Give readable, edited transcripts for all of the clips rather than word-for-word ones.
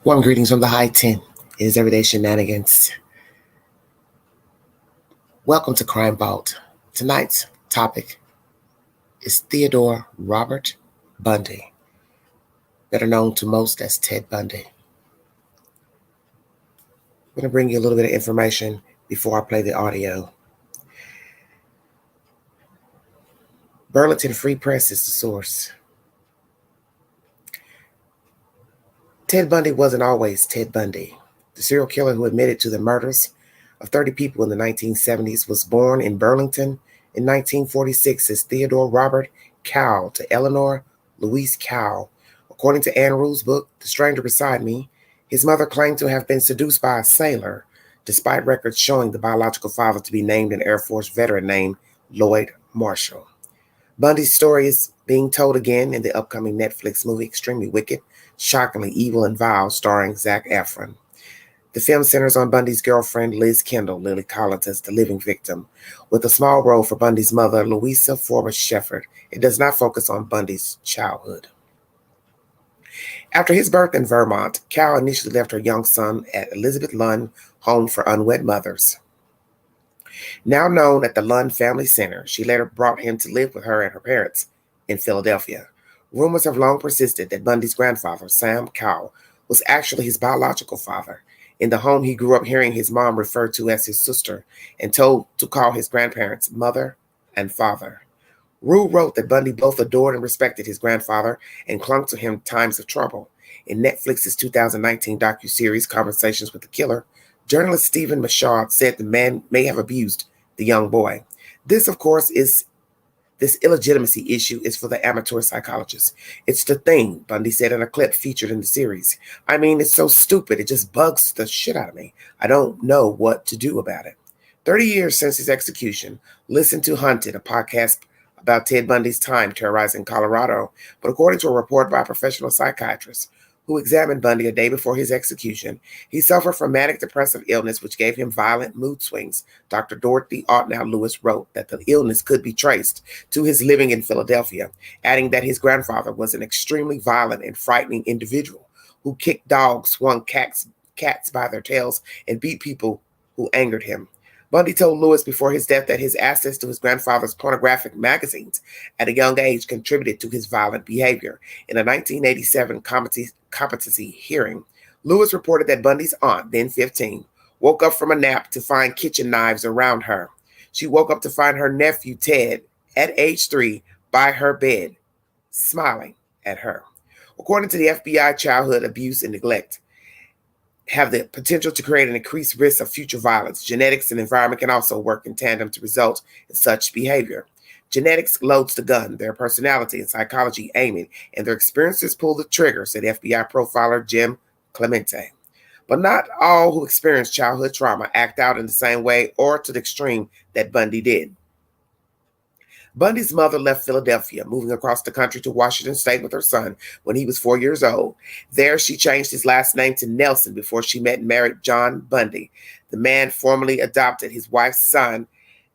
Warm greetings from the high 10. It is Everyday Shenanigans. Welcome to Crime Vault. Tonight's topic is Theodore Robert Bundy, better known to most as Ted Bundy. I'm going to bring you a little bit of information before I play the audio. Burlington Free Press is the source. Ted Bundy wasn't always Ted Bundy. The serial killer who admitted to the murders of 30 people in the 1970s was born in Burlington in 1946 as Theodore Robert Cowell to Eleanor Louise Cowell. According to Ann Rule's book, The Stranger Beside Me, his mother claimed to have been seduced by a sailor, despite records showing the biological father to be named an Air Force veteran named Lloyd Marshall. Bundy's story is being told again in the upcoming Netflix movie Extremely Wicked, Shockingly Evil and Vile, starring Zac Efron. The film centers on Bundy's girlfriend, Liz Kendall, Lily Collins, as the living victim, with a small role for Bundy's mother, Louisa Forbes Shepard. It does not focus on Bundy's childhood. After his birth in Vermont, Cal initially left her young son at Elizabeth Lund Home for Unwed Mothers. Now known at the Lund Family Center, she later brought him to live with her and her parents in Philadelphia. Rumors have long persisted that Bundy's grandfather, Sam Cowell, was actually his biological father. In the home, he grew up hearing his mom referred to as his sister and told to call his grandparents mother and father. Rule wrote that Bundy both adored and respected his grandfather and clung to him in times of trouble. In Netflix's 2019 docuseries Conversations with the Killer, journalist Stephen Machard said the man may have abused the young boy. This illegitimacy issue is for the amateur psychologist. It's the thing, Bundy said in a clip featured in the series. I mean, it's so stupid. It just bugs the shit out of me. I don't know what to do about it. 30 years since his execution, listen to Hunted, a podcast about Ted Bundy's time terrorizing Colorado. But according to a report by a professional psychiatrist who examined Bundy a day before his execution, he suffered from manic depressive illness, which gave him violent mood swings. Dr. Dorothy Altnow Lewis wrote that the illness could be traced to his living in Philadelphia, adding that his grandfather was an extremely violent and frightening individual who kicked dogs, swung cats by their tails, and beat people who angered him. Bundy told Lewis before his death that his access to his grandfather's pornographic magazines at a young age contributed to his violent behavior. In a 1987 competency hearing, Lewis reported that Bundy's aunt, then 15, woke up from a nap to find kitchen knives around her. She woke up to find her nephew, Ted, at age 3, by her bed, smiling at her. According to the FBI, childhood abuse and neglect have the potential to create an increased risk of future violence. Genetics and environment can also work in tandem to result in such behavior. Genetics loads the gun, their personality and psychology aiming, and their experiences pull the trigger, said FBI profiler Jim Clemente. But not all who experience childhood trauma act out in the same way or to the extreme that Bundy did. Bundy's mother left Philadelphia, moving across the country to Washington State with her son when he was 4 years old. There, she changed his last name to Nelson before she met and married John Bundy. The man formerly adopted his wife's son,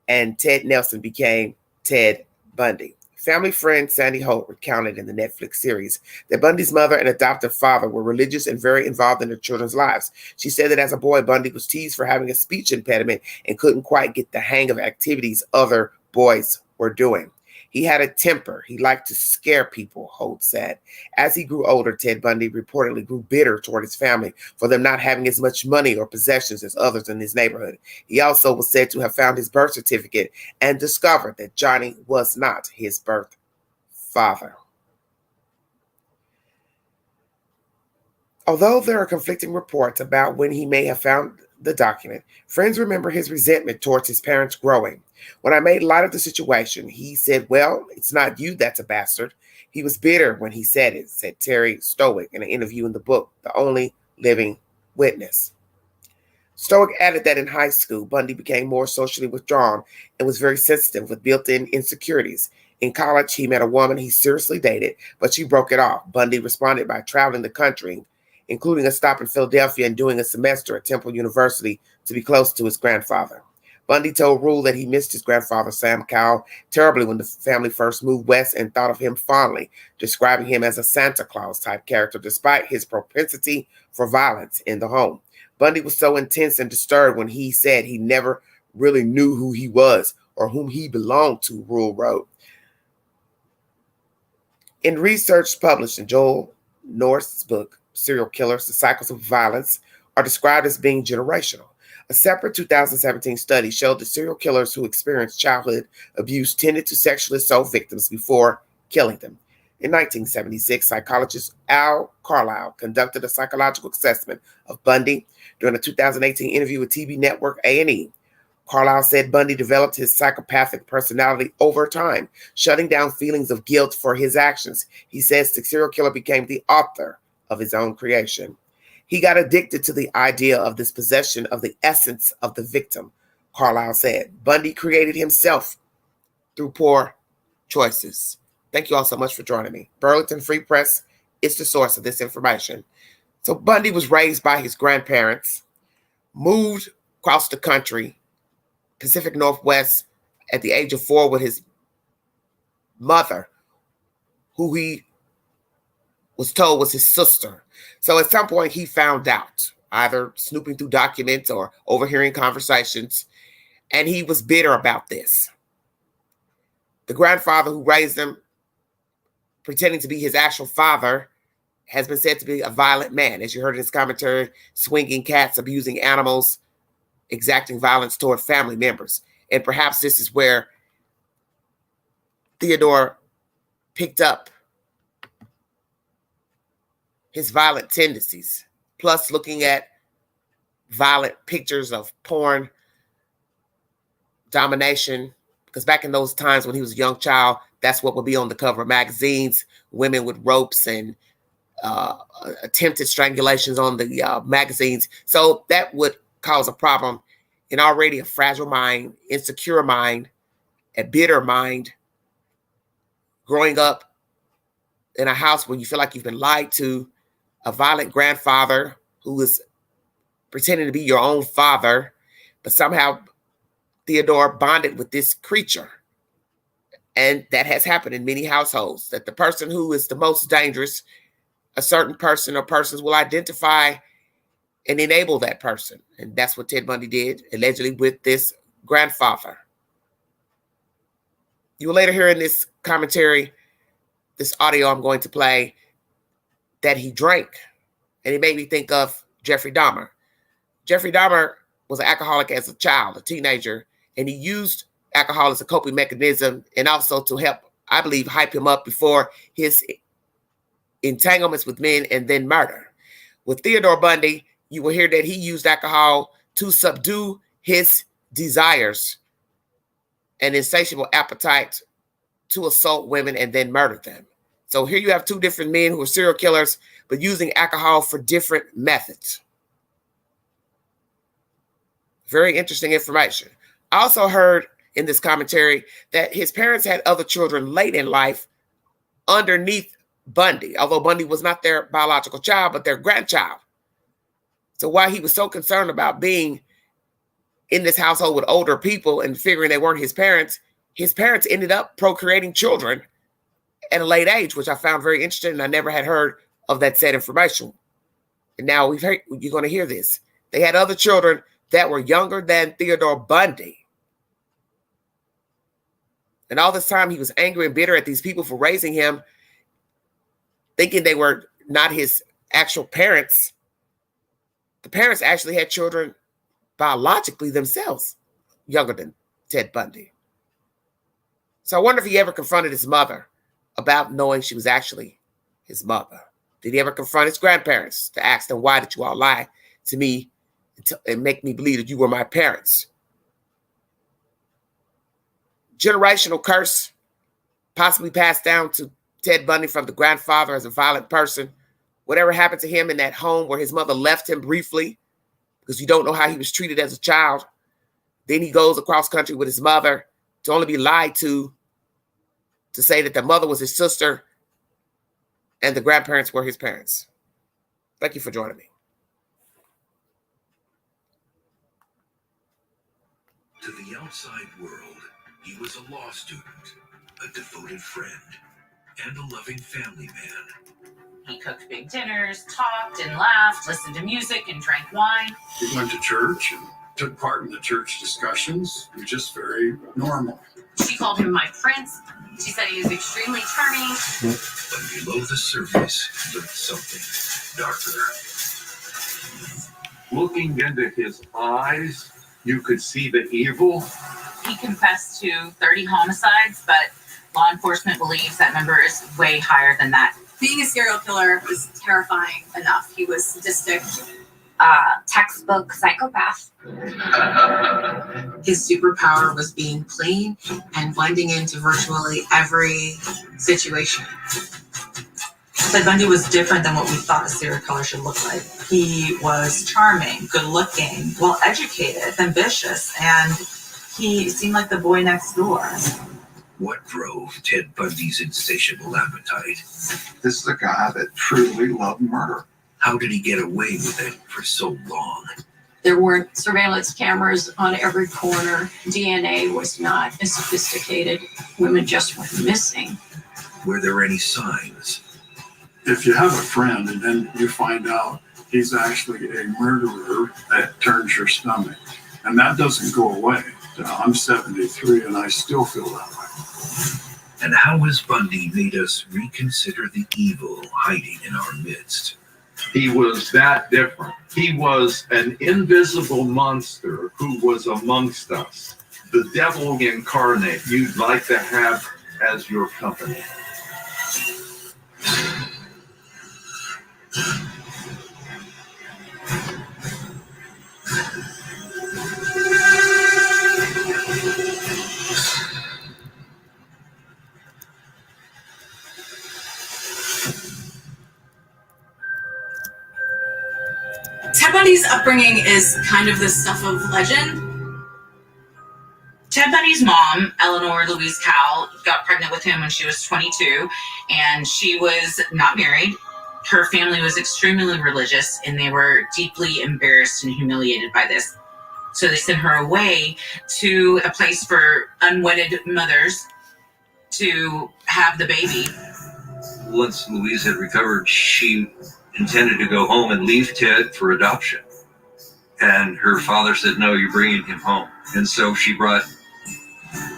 and Ted Nelson became Ted Bundy. Family friend Sandy Holt recounted in the Netflix series that Bundy's mother and adoptive father were religious and very involved in their children's lives. She said that as a boy, Bundy was teased for having a speech impediment and couldn't quite get the hang of activities other boys were doing. He had a temper. He liked to scare people, Holt said. As he grew older, Ted Bundy reportedly grew bitter toward his family for them not having as much money or possessions as others in his neighborhood. He also was said to have found his birth certificate and discovered that Johnny was not his birth father. Although there are conflicting reports about when he may have found the document, friends remember his resentment towards his parents growing. When I made light of the situation, he said, "Well, it's not you that's a bastard." He was bitter when he said it, said Terry Stoic in an interview in the book, The Only Living Witness. Stoic added that in high school, Bundy became more socially withdrawn and was very sensitive with built-in insecurities. In college, he met a woman he seriously dated, but she broke it off. Bundy responded by traveling the country, including a stop in Philadelphia and doing a semester at Temple University to be close to his grandfather. Bundy told Rule that he missed his grandfather, Sam Cowell, terribly when the family first moved west and thought of him fondly, describing him as a Santa Claus type character despite his propensity for violence in the home. Bundy was so intense and disturbed when he said he never really knew who he was or whom he belonged to, Rule wrote. In research published in Joel North's book, Serial Killers, The Cycles of Violence, are described as being generational. A separate 2017 study showed that serial killers who experienced childhood abuse tended to sexually assault victims before killing them. In 1976, psychologist Al Carlisle conducted a psychological assessment of Bundy during a 2018 interview with TV network A&E. Carlisle said Bundy developed his psychopathic personality over time, shutting down feelings of guilt for his actions. He says the serial killer became the author of his own creation. He got addicted to the idea of this possession of the essence of the victim, Carlisle said. Bundy created himself through poor choices. Thank you all so much for joining me. Burlington Free Press is the source of this information. So Bundy was raised by his grandparents, moved across the country, Pacific Northwest, at the age of 4 with his mother, who he was told was his sister. So at some point he found out, either snooping through documents or overhearing conversations, and he was bitter about this. The grandfather who raised him, pretending to be his actual father, has been said to be a violent man, as you heard in his commentary, swinging cats, abusing animals, exacting violence toward family members. And perhaps this is where Theodore picked up his violent tendencies, plus looking at violent pictures of porn, domination, because back in those times when he was a young child, that's what would be on the cover of magazines, women with ropes and attempted strangulations on the magazines. So that would cause a problem in already a fragile mind, insecure mind, a bitter mind, growing up in a house where you feel like you've been lied to, a violent grandfather who is pretending to be your own father, but somehow Theodore bonded with this creature. And that has happened in many households, that the person who is the most dangerous, a certain person or persons will identify and enable that person. And that's what Ted Bundy did, allegedly with this grandfather. You will later hear in this commentary, this audio I'm going to play, that he drank. And it made me think of Jeffrey Dahmer. Jeffrey Dahmer was an alcoholic as a child, a teenager, and he used alcohol as a coping mechanism and also to help, I believe, hype him up before his entanglements with men and then murder. With Theodore Bundy, you will hear that he used alcohol to subdue his desires and insatiable appetite to assault women and then murder them. So here you have two different men who are serial killers, but using alcohol for different methods. Very interesting information. I also heard in this commentary that his parents had other children late in life underneath Bundy, although Bundy was not their biological child, but their grandchild. So while he was so concerned about being in this household with older people and figuring they weren't his parents ended up procreating children at a late age, which I found very interesting, and I never had heard of that said information. And now you're going to hear this. They had other children that were younger than Theodore Bundy. And all this time he was angry and bitter at these people for raising him, thinking they were not his actual parents. The parents actually had children biologically themselves, younger than Ted Bundy. So I wonder if he ever confronted his mother about knowing she was actually his mother. Did he ever confront his grandparents to ask them, why did you all lie to me and make me believe that you were my parents? Generational curse possibly passed down to Ted Bundy from the grandfather as a violent person. Whatever happened to him in that home where his mother left him briefly, because you don't know how he was treated as a child. Then he goes across country with his mother to only be lied to say that the mother was his sister and the grandparents were his parents. Thank you for joining me. To the outside world, he was a law student, a devoted friend, and a loving family man. He cooked big dinners, talked and laughed, listened to music, and drank wine. He went to church and took part in the church discussions. He was just very normal. She called him my prince. She said he was extremely charming. But below the surface lurked something darker. Looking into his eyes, you could see the evil. He confessed to 30 homicides, but law enforcement believes that number is way higher than that. Being a serial killer was terrifying enough. He was sadistic. Textbook psychopath. His superpower was being clean and blending into virtually every situation. Ted Bundy was different than what we thought a serial killer should look like. He was charming, good-looking, well-educated, ambitious, and he seemed like the boy next door. What drove Ted Bundy's insatiable appetite? This is a guy that truly loved murder. How did he get away with it for so long? There weren't surveillance cameras on every corner. DNA was not as sophisticated. Women just went missing. Were there any signs? If you have a friend and then you find out he's actually a murderer, that turns your stomach. And that doesn't go away. I'm 73 and I still feel that way. And how has Bundy made us reconsider the evil hiding in our midst? He was that different. He was an invisible monster who was amongst us. The devil incarnate you'd like to have as your company. Ted Bundy's upbringing is kind of the stuff of legend. Ted Bundy's mom, Eleanor Louise Cowell, got pregnant with him when she was 22, and she was not married. Her family was extremely religious, and they were deeply embarrassed and humiliated by this. So they sent her away to a place for unwedded mothers to have the baby. Once Louise had recovered, she intended to go home and leave Ted for adoption. And her father said, no, you're bringing him home. And so she brought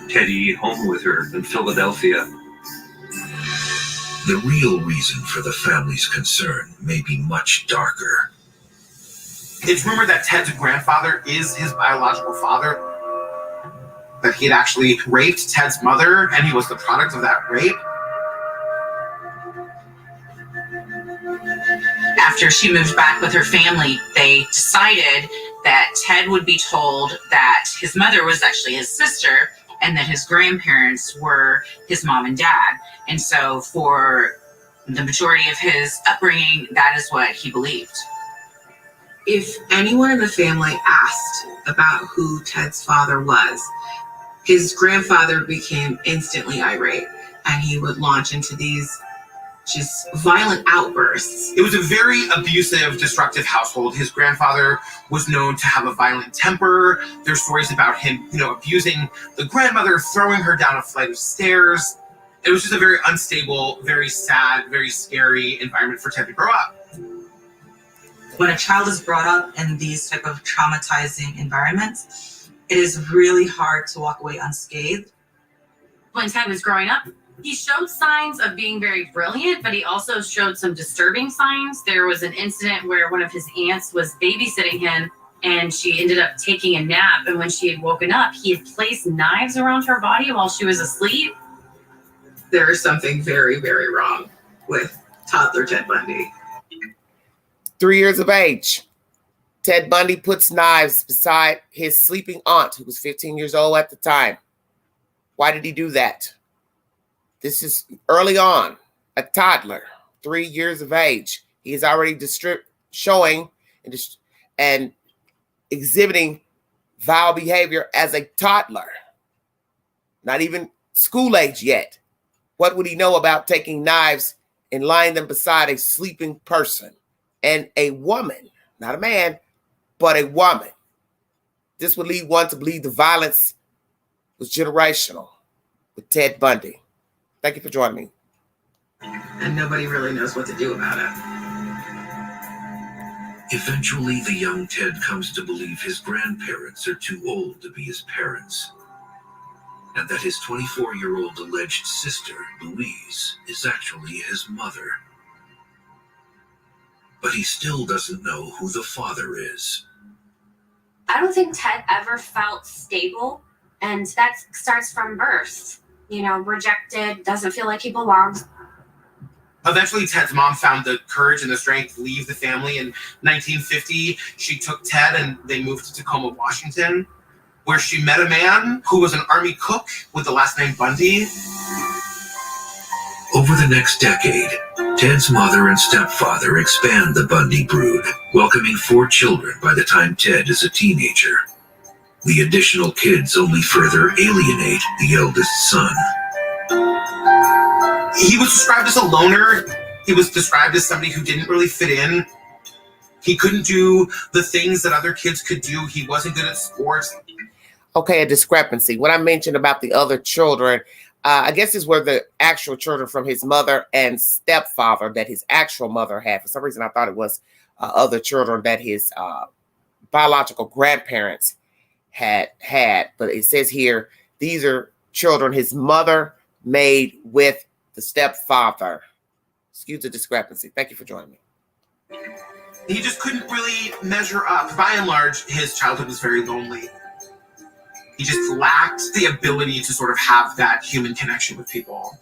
Teddy home with her in Philadelphia. The real reason for the family's concern may be much darker. It's rumored that Ted's grandfather is his biological father, that he had actually raped Ted's mother and he was the product of that rape. After she moved back with her family, they decided that Ted would be told that his mother was actually his sister and that his grandparents were his mom and dad. And so for the majority of his upbringing, that is what he believed. If anyone in the family asked about who Ted's father was, his grandfather became instantly irate and he would launch into these just violent outbursts. It was a very abusive, destructive household. His grandfather was known to have a violent temper. There's stories about him, abusing the grandmother, throwing her down a flight of stairs. It was just a very unstable, very sad, very scary environment for Ted to grow up. When a child is brought up in these type of traumatizing environments, it is really hard to walk away unscathed. When Ted was growing up, he showed signs of being very brilliant, but he also showed some disturbing signs. There was an incident where one of his aunts was babysitting him and she ended up taking a nap. And when she had woken up, he had placed knives around her body while she was asleep. There is something very, very wrong with toddler Ted Bundy. 3 years of age, Ted Bundy puts knives beside his sleeping aunt, who was 15 years old at the time. Why did he do that? This is early on, a toddler, 3 years of age. He is already showing and exhibiting vile behavior as a toddler, not even school age yet. What would he know about taking knives and lying them beside a sleeping person and a woman, not a man, but a woman? This would lead one to believe the violence was generational with Ted Bundy. Thank you for joining me. And nobody really knows what to do about it. Eventually, the young Ted comes to believe his grandparents are too old to be his parents, and that his 24-year-old alleged sister, Louise, is actually his mother. But he still doesn't know who the father is. I don't think Ted ever felt stable, and that starts from birth. You know, rejected, doesn't feel like he belongs. Eventually, Ted's mom found the courage and the strength to leave the family. In 1950, she took Ted and they moved to Tacoma, Washington, where she met a man who was an army cook with the last name Bundy. Over the next decade, Ted's mother and stepfather expand the Bundy brood, welcoming 4 children by the time Ted is a teenager. The additional kids only further alienate the eldest son. He was described as a loner. He was described as somebody who didn't really fit in. He couldn't do the things that other kids could do. He wasn't good at sports. Okay, a discrepancy. What I mentioned about the other children, I guess is where the actual children from his mother and stepfather that his actual mother had. For some reason, I thought it was other children that his biological grandparents had. But it says here, these are children his mother made with the stepfather. Excuse the discrepancy. Thank you for joining me. He just couldn't really measure up. By and large, his childhood was very lonely. He just lacked the ability to sort of have that human connection with people.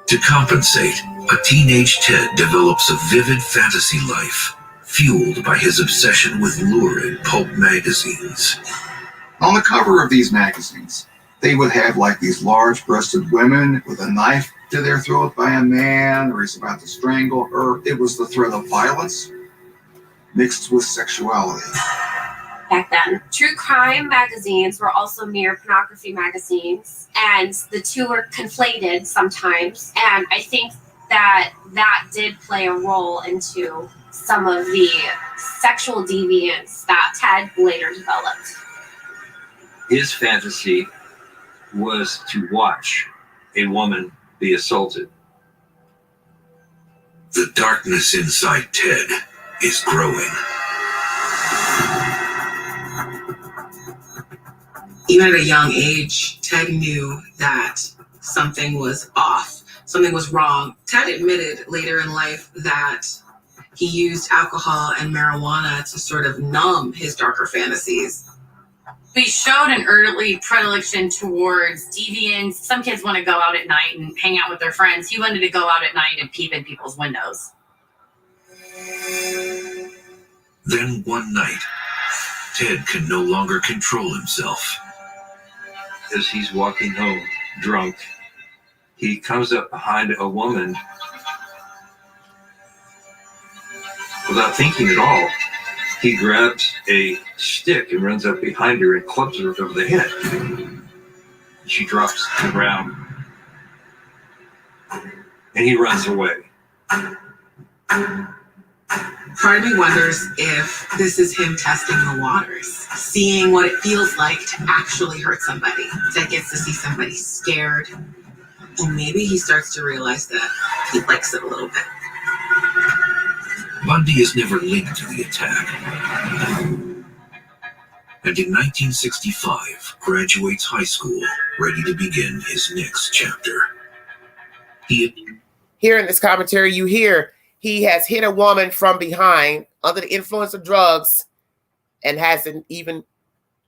To compensate, a teenage Ted develops a vivid fantasy life, fueled by his obsession with lurid pulp magazines. On the cover of these magazines, they would have like these large-breasted women with a knife to their throat by a man, or he's about to strangle her. It was the threat of violence mixed with sexuality. Back then, true crime magazines were also mere pornography magazines, and the two were conflated sometimes. And I think that did play a role into some of the sexual deviance that Ted later developed. His fantasy was to watch a woman be assaulted. The darkness inside Ted is growing. Even at a young age, Ted knew that something was off, something was wrong. Ted admitted later in life that he used alcohol and marijuana to sort of numb his darker fantasies. We showed an early predilection towards deviance. Some kids want to go out at night and hang out with their friends. He wanted to go out at night and peep in people's windows. Then one night, Ted can no longer control himself. As he's walking home drunk, he comes up behind a woman without thinking at all. He grabs a stick and runs up behind her and clubs her over the head. She drops to the ground, and he runs away. Part of me wonders if this is him testing the waters, seeing what it feels like to actually hurt somebody. Ted gets to see somebody scared, and maybe he starts to realize that he likes it a little bit. Bundy is never linked to the attack. And in 1965, graduates high school, ready to begin his next chapter. Here in this commentary, you hear he has hit a woman from behind under the influence of drugs and hasn't even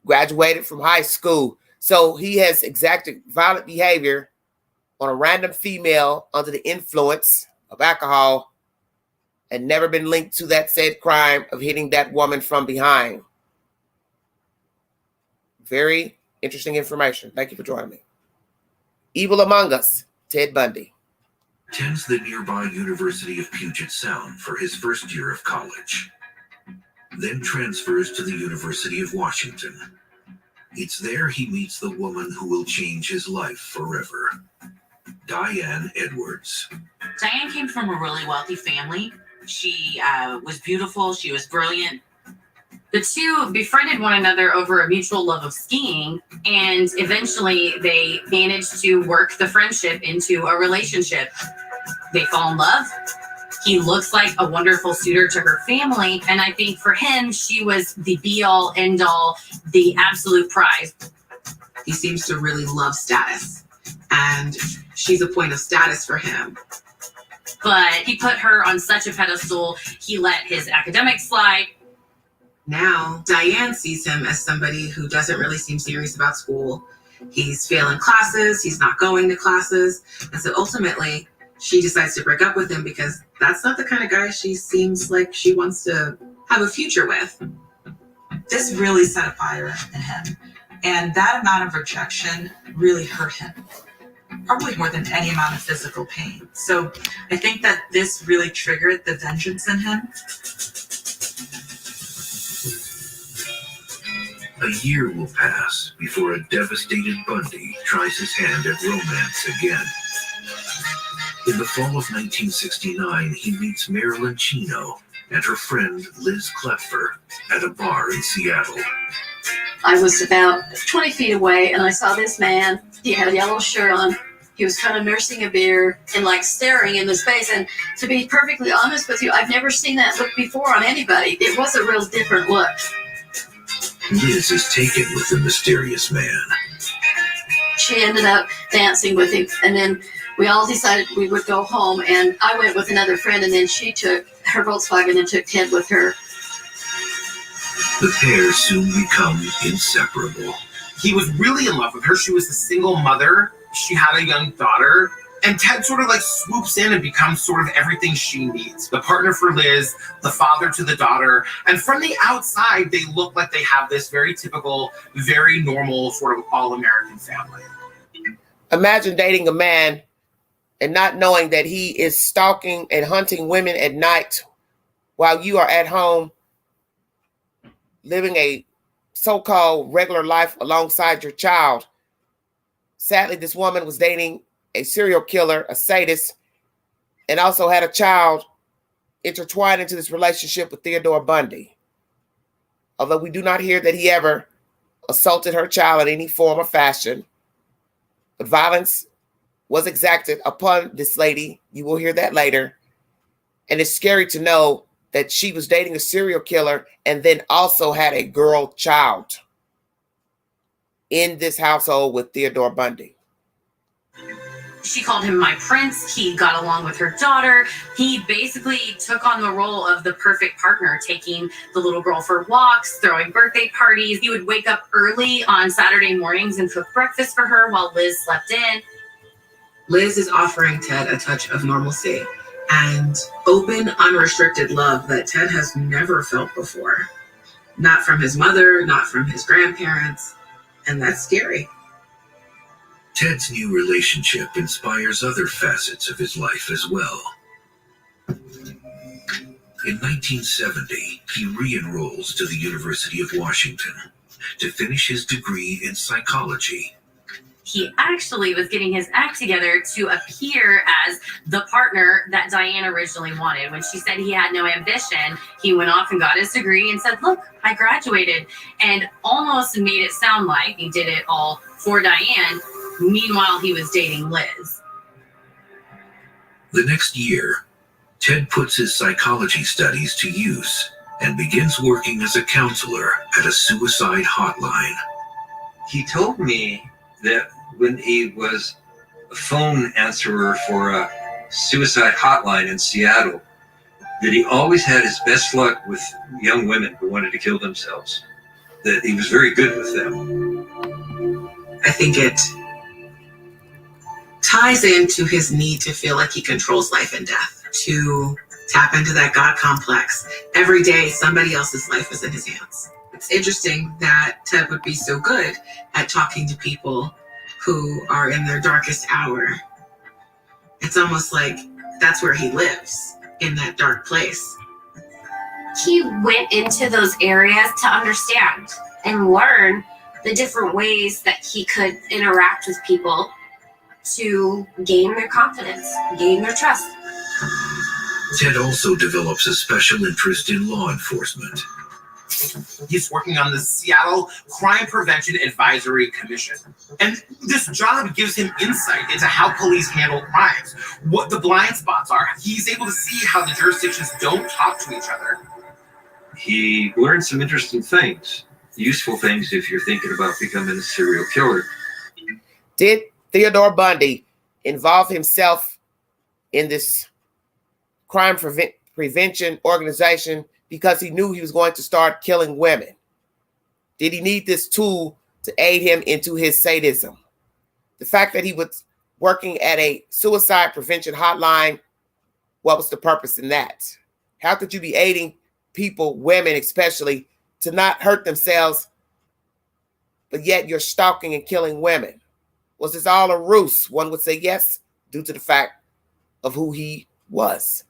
graduated from high school. So he has exacted violent behavior on a random female under the influence of alcohol and never been linked to that said crime of hitting that woman from behind. Very interesting information. Thank you for joining me. Evil Among Us, Ted Bundy. Attends the nearby University of Puget Sound for his first year of college. Then transfers to the University of Washington. It's there he meets the woman who will change his life forever. Diane Edwards. Diane came from a really wealthy family. She was beautiful. She was brilliant. The two befriended one another over a mutual love of skiing, and eventually they managed to work the friendship into a relationship. They fall in love. He looks like a wonderful suitor to her family, and I think for him, she was the be-all, end-all, the absolute prize. He seems to really love status, and she's a point of status for him. But he put her on such a pedestal, he let his academics slide. Now, Diane sees him as somebody who doesn't really seem serious about school. He's failing classes, he's not going to classes, and so ultimately, she decides to break up with him because that's not the kind of guy she seems like she wants to have a future with. This really set a fire in him, and that amount of rejection really hurt him, probably more than any amount of physical pain. So I think that this really triggered the vengeance in him. A year will pass before a devastated Bundy tries his hand at romance again. In the fall of 1969, he meets Marilyn Chino and her friend Liz Klepfer at a bar in Seattle. I was about 20 feet away and I saw this man. He had a yellow shirt on. He was kind of nursing a beer and like staring in his face. And to be perfectly honest with you, I've never seen that look before on anybody. It was a real different look. Liz is taken with the mysterious man. She ended up dancing with him, and then we all decided we would go home, and I went with another friend, and then she took her Volkswagen and took Ted with her. The pair soon become inseparable. He was really in love with her. She was a single mother. She had a young daughter. And Ted sort of like swoops in and becomes sort of everything she needs. The partner for Liz, the father to the daughter. And from the outside, they look like they have this very typical, very normal sort of all-American family. Imagine dating a man and not knowing that he is stalking and hunting women at night while you are at home living a so-called regular life alongside your child. Sadly, this woman was dating a serial killer, a sadist, and also had a child intertwined into this relationship with Theodore Bundy. Although we do not hear that he ever assaulted her child in any form or fashion, but violence was exacted upon this lady. You will hear that later. And it's scary to know that she was dating a serial killer and then also had a girl child in this household with Theodore Bundy. She called him my prince. He got along with her daughter. He basically took on the role of the perfect partner, taking the little girl for walks, throwing birthday parties. He would wake up early on Saturday mornings and cook breakfast for her while Liz slept in. Liz is offering Ted a touch of normalcy and open, unrestricted love that Ted has never felt before. Not from his mother, not from his grandparents, and that's scary. Ted's new relationship inspires other facets of his life as well. In 1970, he re-enrolls to the University of Washington to finish his degree in psychology. He actually was getting his act together to appear as the partner that Diane originally wanted. When she said he had no ambition, he went off and got his degree and said, "Look, I graduated," and almost made it sound like he did it all for Diane. Meanwhile, he was dating Liz. The next year, Ted puts his psychology studies to use and begins working as a counselor at a suicide hotline. He told me that when he was a phone answerer for a suicide hotline in Seattle, that he always had his best luck with young women who wanted to kill themselves, that he was very good with them. I think it ties into his need to feel like he controls life and death, to tap into that God complex. Every day, somebody else's life is in his hands. It's interesting that Ted would be so good at talking to people who are in their darkest hour. It's almost like that's where he lives, in that dark place. He went into those areas to understand and learn the different ways that he could interact with people to gain their confidence, gain their trust. Ted also develops a special interest in law enforcement. He's working on the Seattle Crime Prevention Advisory Commission. And this job gives him insight into how police handle crimes, what the blind spots are. He's able to see how the jurisdictions don't talk to each other. He learned some interesting things, useful things if you're thinking about becoming a serial killer. Did Theodore Bundy involve himself in this crime prevention organization because he knew he was going to start killing women? Did he need this tool to aid him into his sadism? The fact that he was working at a suicide prevention hotline, what was the purpose in that? How could you be aiding people, women especially, to not hurt themselves, but yet you're stalking and killing women? Was this all a ruse? One would say yes, due to the fact of who he was.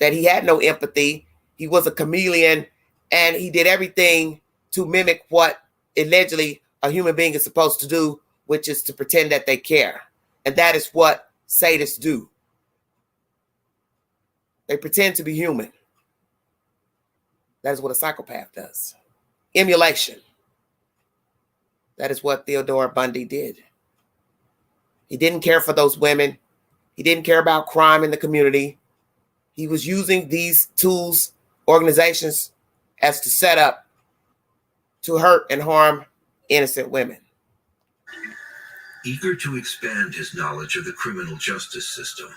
That he had no empathy, he was a chameleon, and he did everything to mimic what allegedly a human being is supposed to do, which is to pretend that they care. And that is what sadists do. They pretend to be human. That is what a psychopath does. Emulation. That is what Theodore Bundy did. He didn't care for those women. He didn't care about crime in the community. He was using these tools, organizations, as to set up to hurt and harm innocent women. Eager to expand his knowledge of the criminal justice system,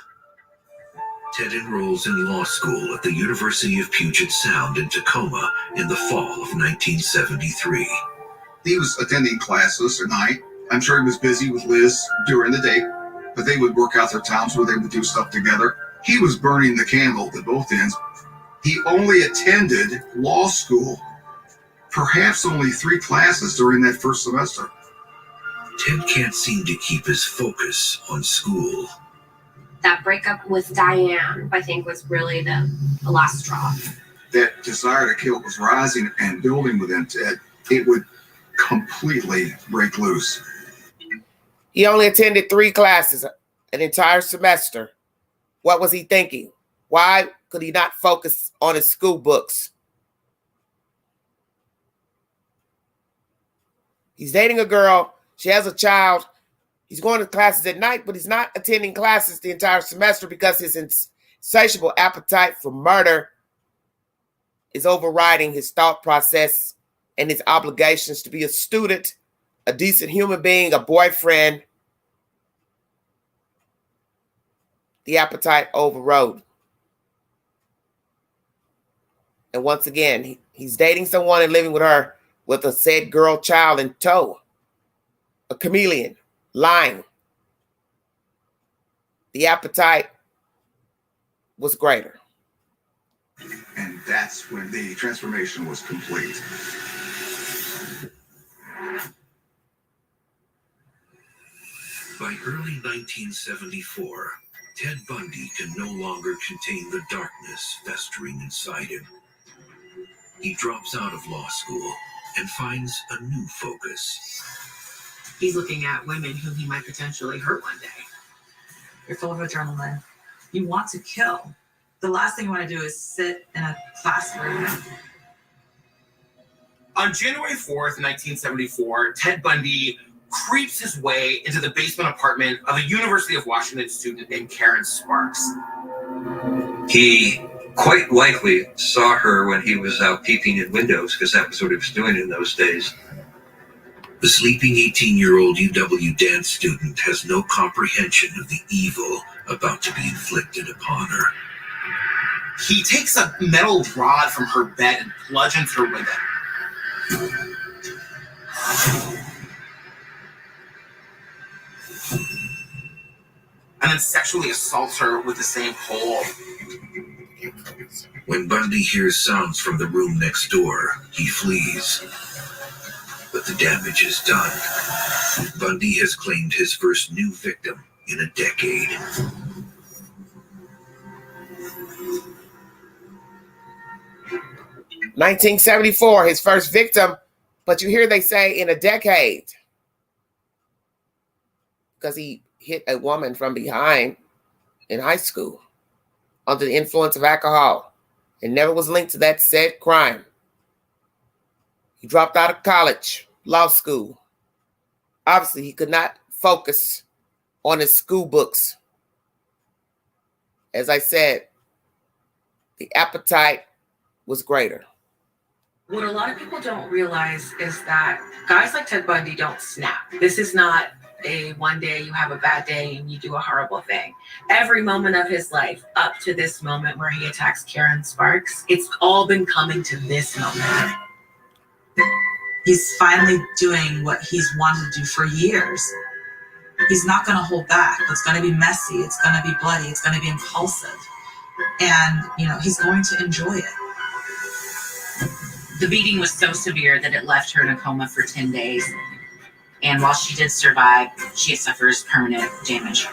Ted enrolls in law school at the University of Puget Sound in Tacoma in the fall of 1973. He was attending classes at night. I'm sure he was busy with Liz during the day, but they would work out their times where they would do stuff together. He was burning the candle at both ends. He only attended law school, perhaps only 3 classes during that first semester. Ted can't seem to keep his focus on school. That breakup with Diane, I think, was really the last straw. That desire to kill was rising and building within Ted. It would completely break loose. He only attended 3 classes an entire semester. What was he thinking? Why could he not focus on his school books? He's dating a girl. She has a child. He's going to classes at night, but he's not attending classes the entire semester because his insatiable appetite for murder is overriding his thought process and his obligations to be a student, a decent human being, a boyfriend. The appetite overrode. And once again, he's dating someone and living with her with a said girl child in tow. A chameleon, lying. The appetite was greater. And that's when the transformation was complete. By early 1974, Ted Bundy can no longer contain the darkness festering inside him. He drops out of law school and finds a new focus. He's looking at women whom he might potentially hurt one day. You're full of adrenaline. You want to kill. The last thing you want to do is sit in a classroom. On January 4th, 1974, Ted Bundy creeps his way into the basement apartment of a University of Washington student named Karen Sparks. He quite likely saw her when he was out peeping in windows, because that was what he was doing in those days. The sleeping 18-year-old UW dance student has no comprehension of the evil about to be inflicted upon her. He takes a metal rod from her bed and bludgeons her with it. And then sexually assaults her with the same pole. When Bundy hears sounds from the room next door, he flees. But the damage is done. Bundy has claimed his first new victim in a decade. (1974), his first victim, but you hear they say in a decade. Because he hit a woman from behind in high school under the influence of alcohol and never was linked to that said crime. He dropped out of college, law school. Obviously, he could not focus on his school books. As I said, the appetite was greater. What a lot of people don't realize is that guys like Ted Bundy don't snap. This is not a one day you have a bad day and you do a horrible thing. Every moment of his life up to this moment where he attacks Karen Sparks, it's all been coming to this moment. He's finally doing what he's wanted to do for years. He's not going to hold back. It's going to be messy. It's going to be bloody. It's going to be impulsive. And, he's going to enjoy it. The beating was so severe that it left her in a coma for 10 days. And while she did survive, she suffers permanent damage.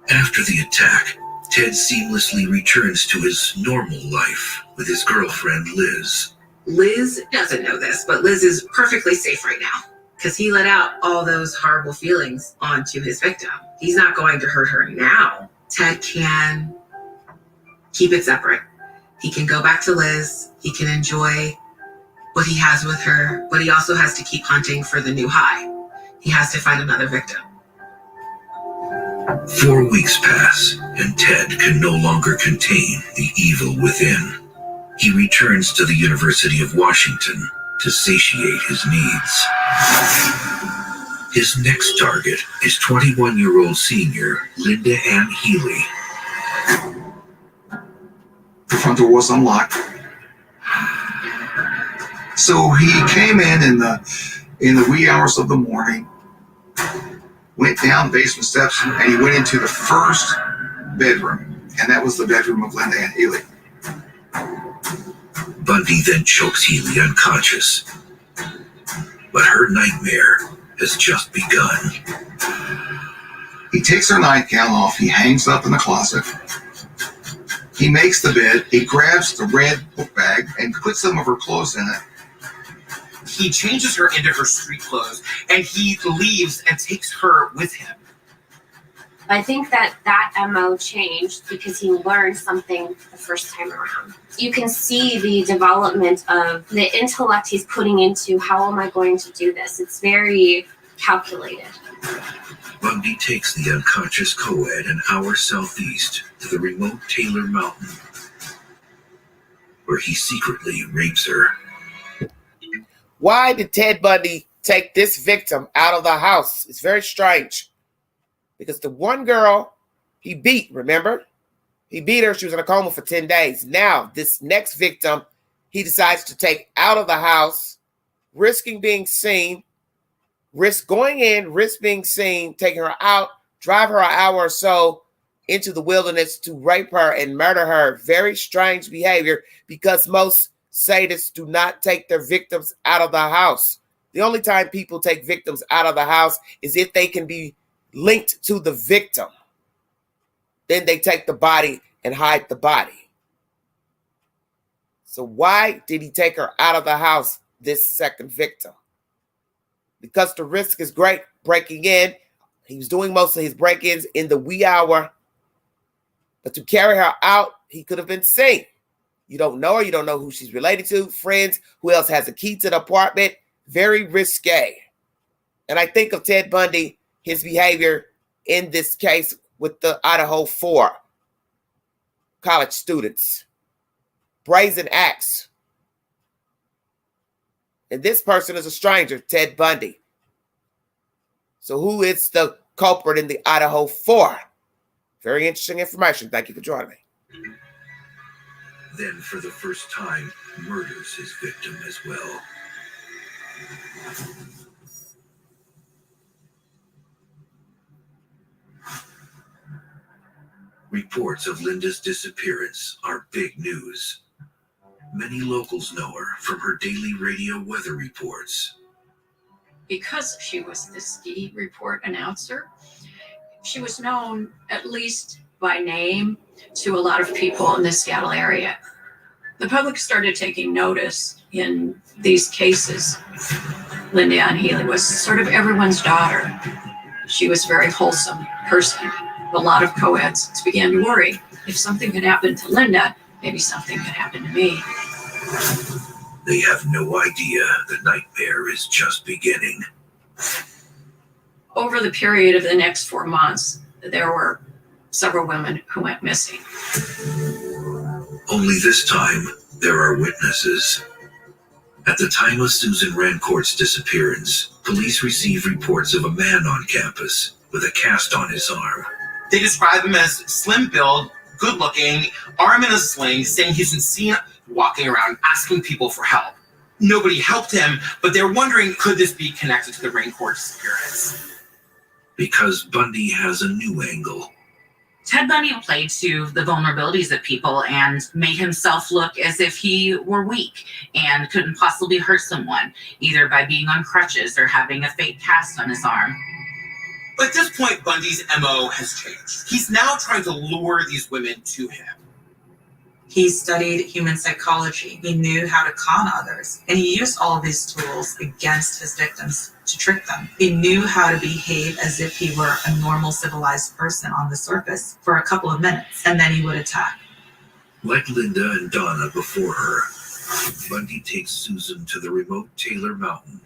After the attack, Ted seamlessly returns to his normal life with his girlfriend, Liz. Liz doesn't know this, but Liz is perfectly safe right now because he let out all those horrible feelings onto his victim. He's not going to hurt her now. Ted can keep it separate. He can go back to Liz. He can enjoy what he has with her, but he also has to keep hunting for the new high. He has to find another victim. 4 weeks pass, and Ted can no longer contain the evil within. He returns to the University of Washington to satiate his needs. His next target is 21-year-old senior Linda Ann Healy. The front door was unlocked. So he came in the wee hours of the morning, went down the basement steps, and he went into the first bedroom, and that was the bedroom of Linda Ann Healy. Bundy then chokes Healy unconscious. But her nightmare has just begun. He takes her nightgown off, he hangs up in the closet. He makes the bed, he grabs the red book bag and puts some of her clothes in it. He changes her into her street clothes and he leaves and takes her with him. I think that MO changed because he learned something the first time around. You can see the development of the intellect he's putting into how am I going to do this? It's very calculated. Bundy takes the unconscious co-ed an hour southeast to the remote Taylor Mountain, where he secretly rapes her. Why did Ted Bundy take this victim out of the house? It's very strange. Because the one girl he beat, remember? He beat her. She was in a coma for 10 days. Now, this next victim, he decides to take out of the house, risking being seen, risk going in, risk being seen, taking her out, drive her an hour or so into the wilderness to rape her and murder her. Very strange behavior because most sadists do not take their victims out of the house. The only time people take victims out of the house is if they can be linked to the victim. Then they take the body and hide the body. So why did he take her out of the house, this second victim? Because the risk is great breaking in. He was doing most of his break-ins in the wee hour. But to carry her out, he could have been seen. You don't know her. You don't know who she's related to. Friends. Who else has a key to the apartment? Very risque. And I think of Ted Bundy, his behavior in this case with the Idaho 4 college students. Brazen acts. And this person is a stranger, Ted Bundy. So who is the culprit in the Idaho 4? Very interesting information. Thank you for joining me. Then, for the first time, murders his victim as well. Reports of Linda's disappearance are big news. Many locals know her from her daily radio weather reports. Because she was the ski report announcer, she was known, at least by name, to a lot of people in the Seattle area. The public started taking notice in these cases. Linda Ann Healy was sort of everyone's daughter. She was a very wholesome person. A lot of co-eds began to worry. If something could happen to Linda, maybe something could happen to me. They have no idea the nightmare is just beginning. Over the period of the next 4 months, there were several women who went missing. Only this time, there are witnesses. At the time of Susan Rancourt's disappearance, police received reports of a man on campus with a cast on his arm. They describe him as slim-build, good-looking, arm in a sling, saying he's been seen walking around asking people for help. Nobody helped him, but they're wondering, could this be connected to the Rancourt disappearance? Because Bundy has a new angle. Ted Bundy played to the vulnerabilities of people and made himself look as if he were weak and couldn't possibly hurt someone, either by being on crutches or having a fake cast on his arm. But at this point, Bundy's MO has changed. He's now trying to lure these women to him. He studied human psychology. He knew how to con others, and he used all of these tools against his victims to trick them. He knew how to behave as if he were a normal, civilized person on the surface for a couple of minutes, and then he would attack. Like Linda and Donna before her, Bundy takes Susan to the remote Taylor Mountain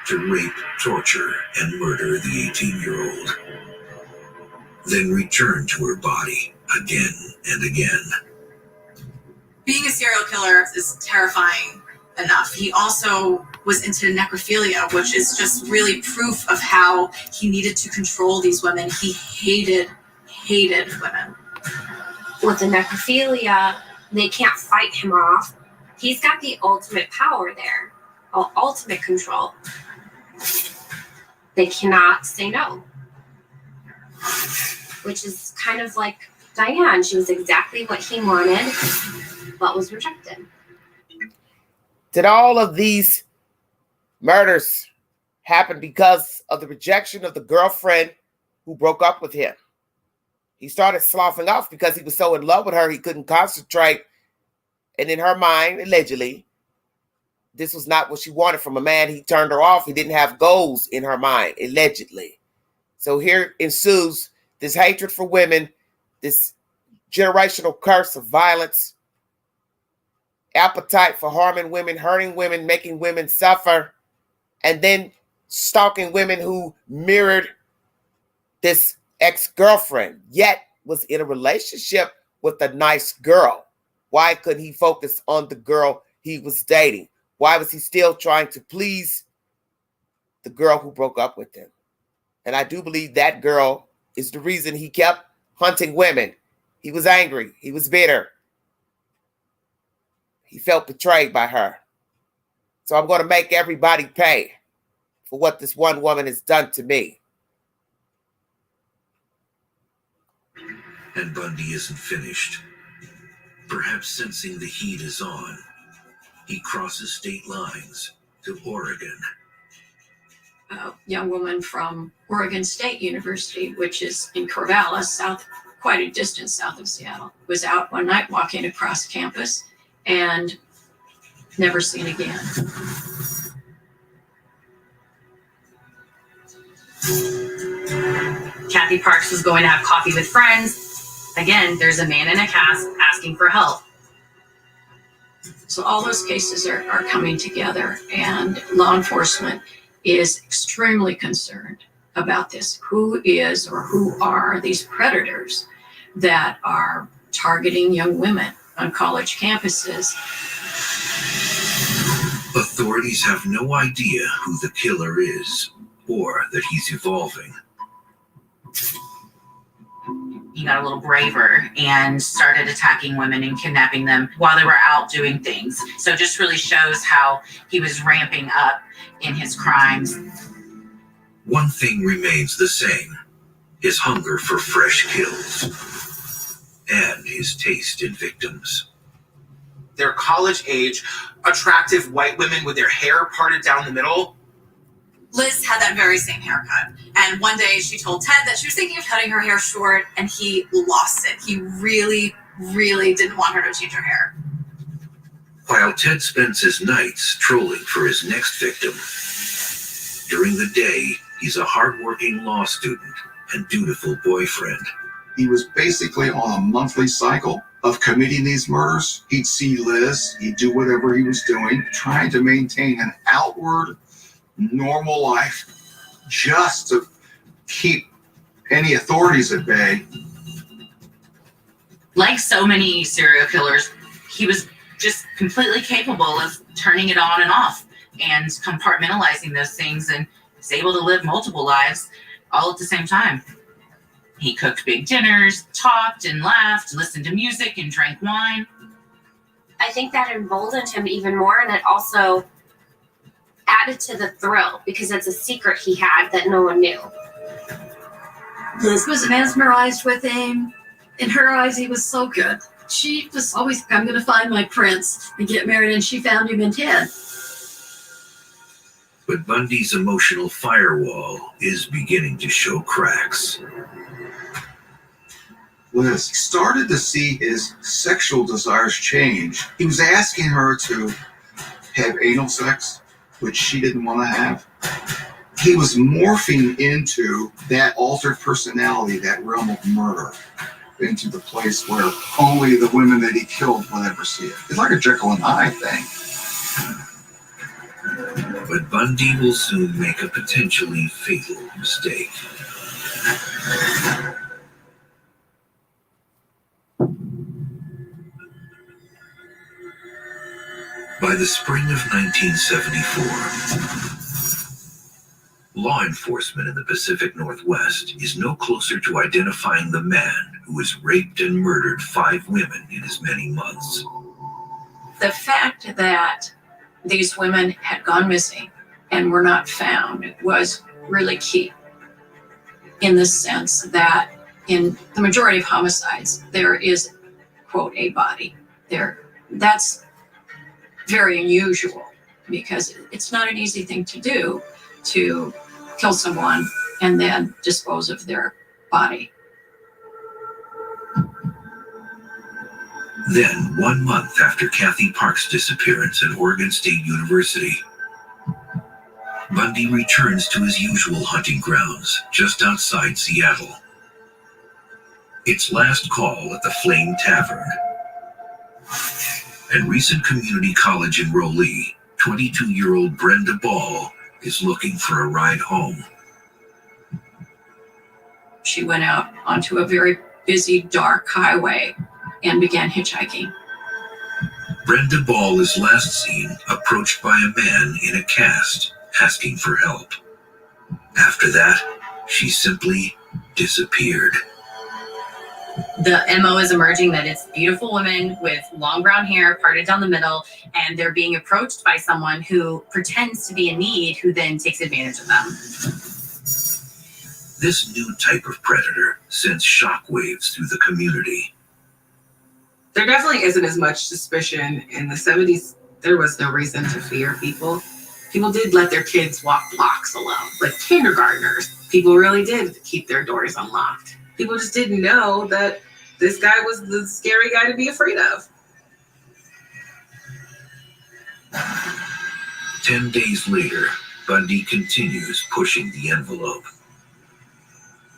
to rape, torture, and murder the 18-year-old. Then return to her body again and again. Being a serial killer is terrifying enough. He also was into necrophilia, which is just really proof of how he needed to control these women. He hated women. With the necrophilia, they can't fight him off. He's got the ultimate power there, ultimate control. They cannot say no. Which is kind of like Diane. She was exactly what he wanted, but was rejected. Did all of these murders happen because of the rejection of the girlfriend who broke up with him? He started sloughing off because he was so in love with her he couldn't concentrate. And in her mind, allegedly, this was not what she wanted from a man. He turned her off. He didn't have goals in her mind, allegedly. So here ensues this hatred for women, this generational curse of violence, appetite for harming women, hurting women, making women suffer, and then stalking women who mirrored this ex-girlfriend, yet was in a relationship with a nice girl. Why couldn't he focus on the girl he was dating? Why was he still trying to please the girl who broke up with him? And I do believe that girl is the reason he kept hunting women. He was angry. He was bitter. He felt betrayed by her. So I'm going to make everybody pay for what this one woman has done to me. And Bundy isn't finished. Perhaps sensing the heat is on, he crosses state lines to Oregon. A young woman from Oregon State University, which is in Corvallis, quite a distance south of Seattle, was out one night walking across campus and never seen again. Kathy Parks was going to have coffee with friends. Again, there's a man in a cast asking for help. So all those cases are coming together, and law enforcement is extremely concerned about this. Who is or who are these predators that are targeting young women on college campuses? Authorities have no idea who the killer is or that he's evolving. He got a little braver and started attacking women and kidnapping them while they were out doing things. So it just really shows how he was ramping up in his crimes. One thing remains the same: his hunger for fresh kills and his taste in victims. They're college age, attractive white women with their hair parted down the middle. Liz had that very same haircut. And one day she told Ted that she was thinking of cutting her hair short, and he lost it. He really, really didn't want her to change her hair. While Ted spends his nights trolling for his next victim, during the day, he's a hardworking law student and dutiful boyfriend. He was basically on a monthly cycle of committing these murders. He'd see Liz, he'd do whatever he was doing, trying to maintain an outward, normal life just to keep any authorities at bay. Like so many serial killers, he was just completely capable of turning it on and off and compartmentalizing those things, and was able to live multiple lives all at the same time. He cooked big dinners, talked and laughed, listened to music and drank wine. I think that emboldened him even more, and it also added to the thrill because it's a secret he had that no one knew. Liz was mesmerized with him. In her eyes, he was so good. She was always, I'm going to find my prince and get married, and she found him in Ted. But Bundy's emotional firewall is beginning to show cracks. Liz started to see his sexual desires change. He was asking her to have anal sex, which she didn't want to have. He was morphing into that altered personality, that realm of murder, into the place where only the women that he killed will ever see it. It's like a Jekyll and Hyde thing. But Bundy will soon make a potentially fatal mistake. By the spring of 1974, law enforcement in the Pacific Northwest is no closer to identifying the man who has raped and murdered 5 women in as many months. The fact that these women had gone missing and were not found was really key, in the sense that in the majority of homicides, there is, quote, a body there. That's very unusual because it's not an easy thing to do, to kill someone and then dispose of their body. Then, 1 month after Kathy Park's disappearance at Oregon State University, Bundy returns to his usual hunting grounds just outside Seattle. It's last call at the Flame Tavern. And recent community college enrollee, 22-year-old Brenda Ball, is looking for a ride home. She went out onto a very busy, dark highway and began hitchhiking. Brenda Ball is last seen approached by a man in a cast asking for help. After that, she simply disappeared. The MO is emerging that it's beautiful women with long brown hair parted down the middle, and they're being approached by someone who pretends to be in need, who then takes advantage of them. This new type of predator sends shockwaves through the community. There definitely isn't as much suspicion. In the 70s, there was no reason to fear people. People did let their kids walk blocks alone, like kindergartners. People really did keep their doors unlocked. People just didn't know that this guy was the scary guy to be afraid of. 10 days later, Bundy continues pushing the envelope.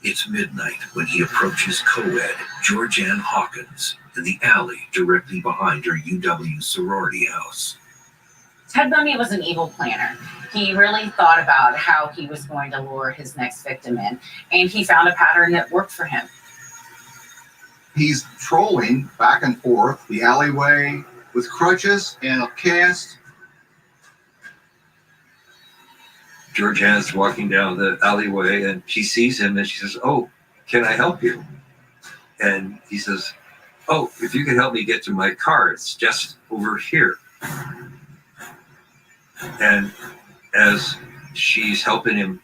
It's midnight when he approaches co-ed Georgianne Hawkins in the alley directly behind her UW sorority house. Ted Bundy was an evil planner. He really thought about how he was going to lure his next victim in, and he found a pattern that worked for him. He's trolling back and forth the alleyway with crutches and a cast. Georgianne's walking down the alleyway and she sees him and she says, "Oh, can I help you?" And he says, "Oh, if you could help me get to my car, it's just over here." And as she's helping him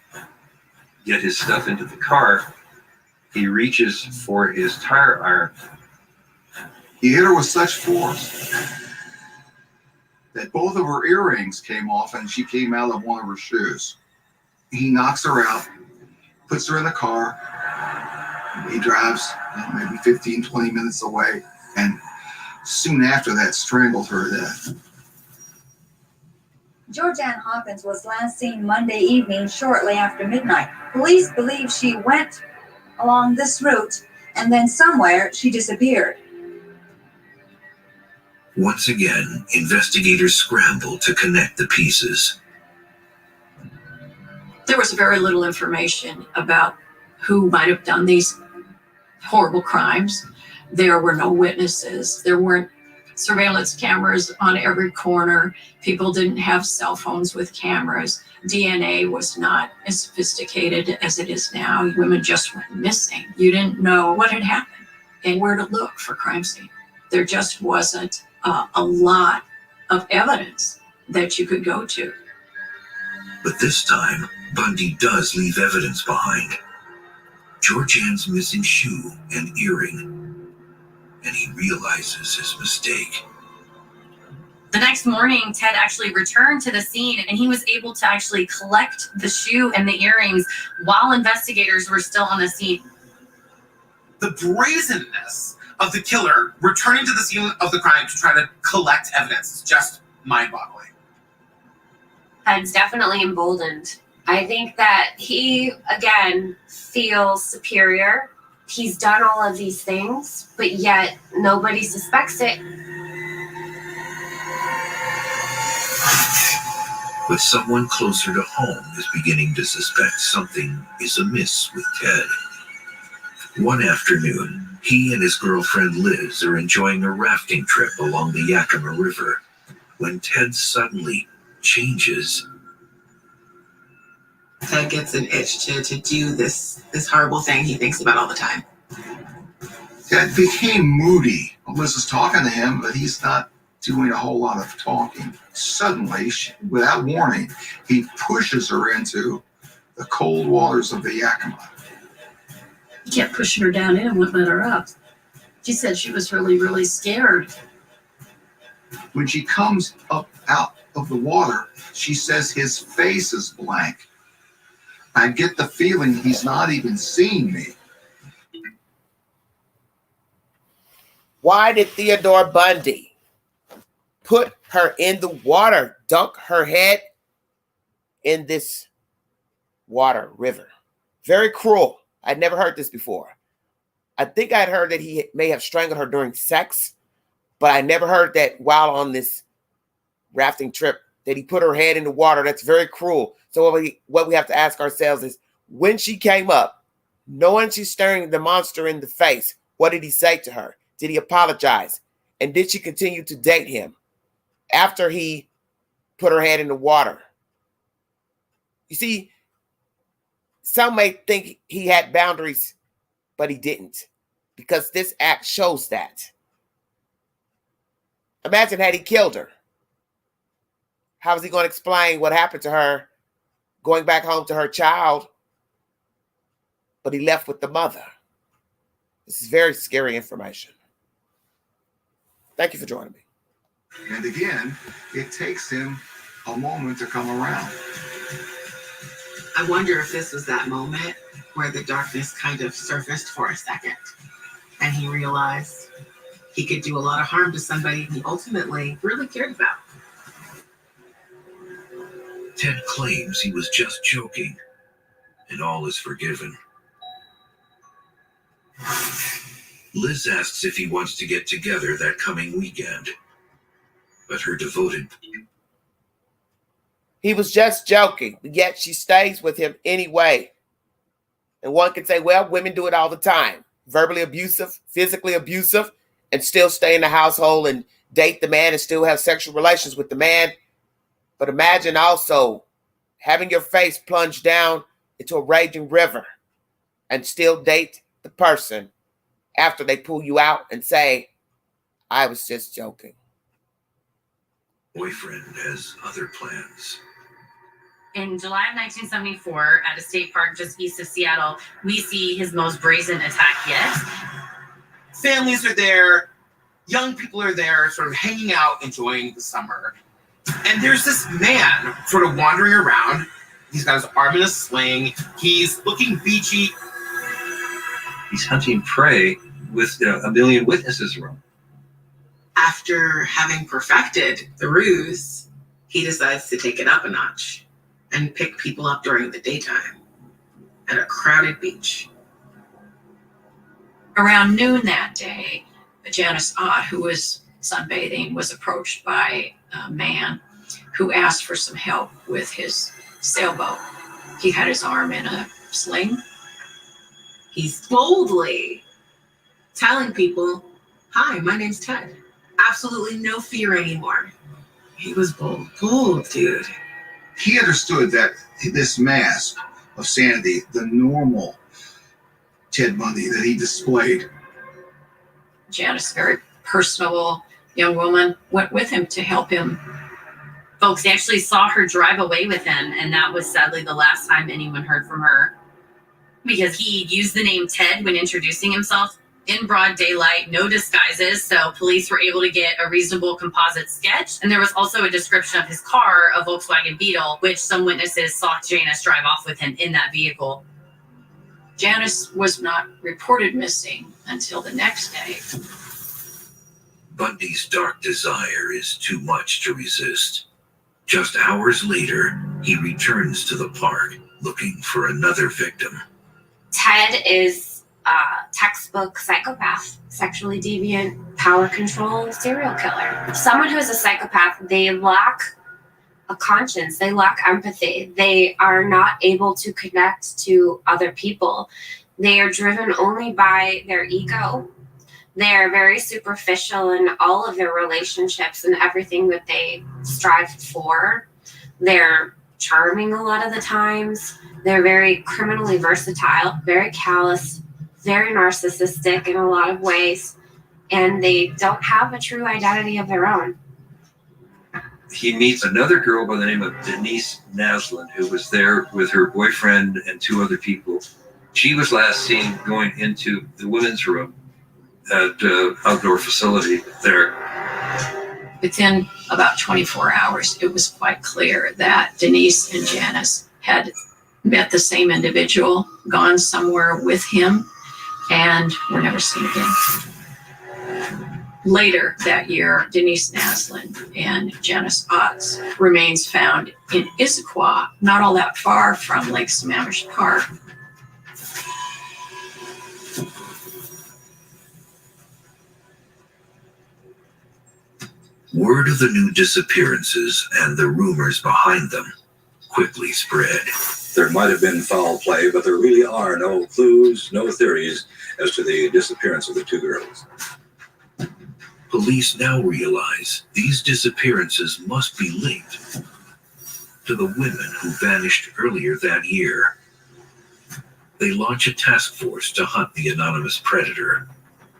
get his stuff into the car, he reaches for his tire iron. He hit her with such force that both of her earrings came off and she came out of one of her shoes. He knocks her out, puts her in the car. He drives maybe 15, 20 minutes away, and soon after that strangled her to death. Georgianne Hawkins was last seen Monday evening shortly after midnight. Police believe she went along this route, and then somewhere she disappeared. Once again, investigators scramble to connect the pieces. There was very little information about who might have done these horrible crimes. There were no witnesses. There weren't surveillance cameras on every corner. People didn't have cell phones with cameras. DNA was not as sophisticated as it is now. Women just went missing. You didn't know what had happened and where to look for crime scene. There just wasn't a lot of evidence that you could go to. But this time, Bundy does leave evidence behind. Georgianne's missing shoe and earring, and he realizes his mistake. The next morning, Ted actually returned to the scene and he was able to actually collect the shoe and the earrings while investigators were still on the scene. The brazenness of the killer returning to the scene of the crime to try to collect evidence is just mind-boggling. Ted's definitely emboldened. I think that he, again, feels superior. He's done all of these things, but yet nobody suspects it. But someone closer to home is beginning to suspect something is amiss with Ted. One afternoon, he and his girlfriend Liz are enjoying a rafting trip along the Yakima River when Ted suddenly changes. Ted gets an itch to do this horrible thing he thinks about all the time. Ted became moody. Liz is talking to him, but he's not doing a whole lot of talking. Suddenly, without warning, he pushes her into the cold waters of the Yakima. He kept pushing her down in and wouldn't let her up. She said she was really, really scared. When she comes up out of the water, she says his face is blank. I get the feeling he's not even seeing me. Why did Theodore Bundy put her in the water, dunk her head in this water river? Very cruel. I'd never heard this before. I think I'd heard that he may have strangled her during sex, but I never heard that while on this rafting trip that he put her head in the water. That's very cruel. So what we have to ask ourselves is, when she came up, knowing she's staring the monster in the face, what did he say to her? Did he apologize? And did she continue to date him after he put her head in the water? You see, some may think he had boundaries, but he didn't, because this act shows that. Imagine had he killed her. How was he going to explain what happened to her going back home to her child, but he left with the mother? This is very scary information. Thank you for joining me. And again, it takes him a moment to come around. I wonder if this was that moment where the darkness kind of surfaced for a second and he realized he could do a lot of harm to somebody he ultimately really cared about. Ted claims he was just joking, and all is forgiven. Liz asks if he wants to get together that coming weekend, but her devoted... He was just joking, but yet she stays with him anyway. And one can say, well, women do it all the time. Verbally abusive, physically abusive, and still stay in the household and date the man and still have sexual relations with the man. But imagine also having your face plunged down into a raging river and still date the person after they pull you out and say, I was just joking. Boyfriend has other plans. In July of 1974, at a state park just east of Seattle, we see his most brazen attack yet. Families are there, young people are there, sort of hanging out, enjoying the summer. And there's this man sort of wandering around. He's got his arm in a sling. He's looking beachy. He's hunting prey with a million witnesses around. After having perfected the ruse, he decides to take it up a notch and pick people up during the daytime at a crowded beach. Around noon that day, Janice Ott, who was sunbathing, was approached by a man who asked for some help with his sailboat. He had his arm in a sling. He's boldly telling people, "Hi, my name's Ted." Absolutely no fear anymore. He was bold. Bold, dude. He understood that this mask of sanity, the normal Ted Bundy that he displayed. Janice, very personable young woman, went with him to help him. Folks actually saw her drive away with him, and that was sadly the last time anyone heard from her, because he used the name Ted when introducing himself in broad daylight, no disguises, so police were able to get a reasonable composite sketch. And there was also a description of his car, a Volkswagen Beetle, which some witnesses saw Janice drive off with him in that vehicle. Janice was not reported missing until the next day. Bundy's dark desire is too much to resist. Just hours later, he returns to the park looking for another victim. Ted is a textbook psychopath, sexually deviant, power control serial killer. Someone who is a psychopath, they lack a conscience, they lack empathy. They are not able to connect to other people. They are driven only by their ego. They are very superficial in all of their relationships and everything that they strive for. They're charming a lot of the times. They're very criminally versatile, very callous, very narcissistic in a lot of ways, and they don't have a true identity of their own. He meets another girl by the name of Denise Naslin, who was there with her boyfriend and 2 other people. She was last seen going into the women's room at outdoor facility there. Within about 24 hours, it was quite clear that Denise and Janice had met the same individual, gone somewhere with him, and were never seen again. Later that year, Denise Naslin and Janice Ott's remains found in Issaquah, not all that far from Lake Sammamish Park. Word of the new disappearances and the rumors behind them quickly spread. There might have been foul play, but there really are no clues, no theories as to the disappearance of the 2 girls. Police now realize these disappearances must be linked to the women who vanished earlier that year. They launch a task force to hunt the anonymous predator.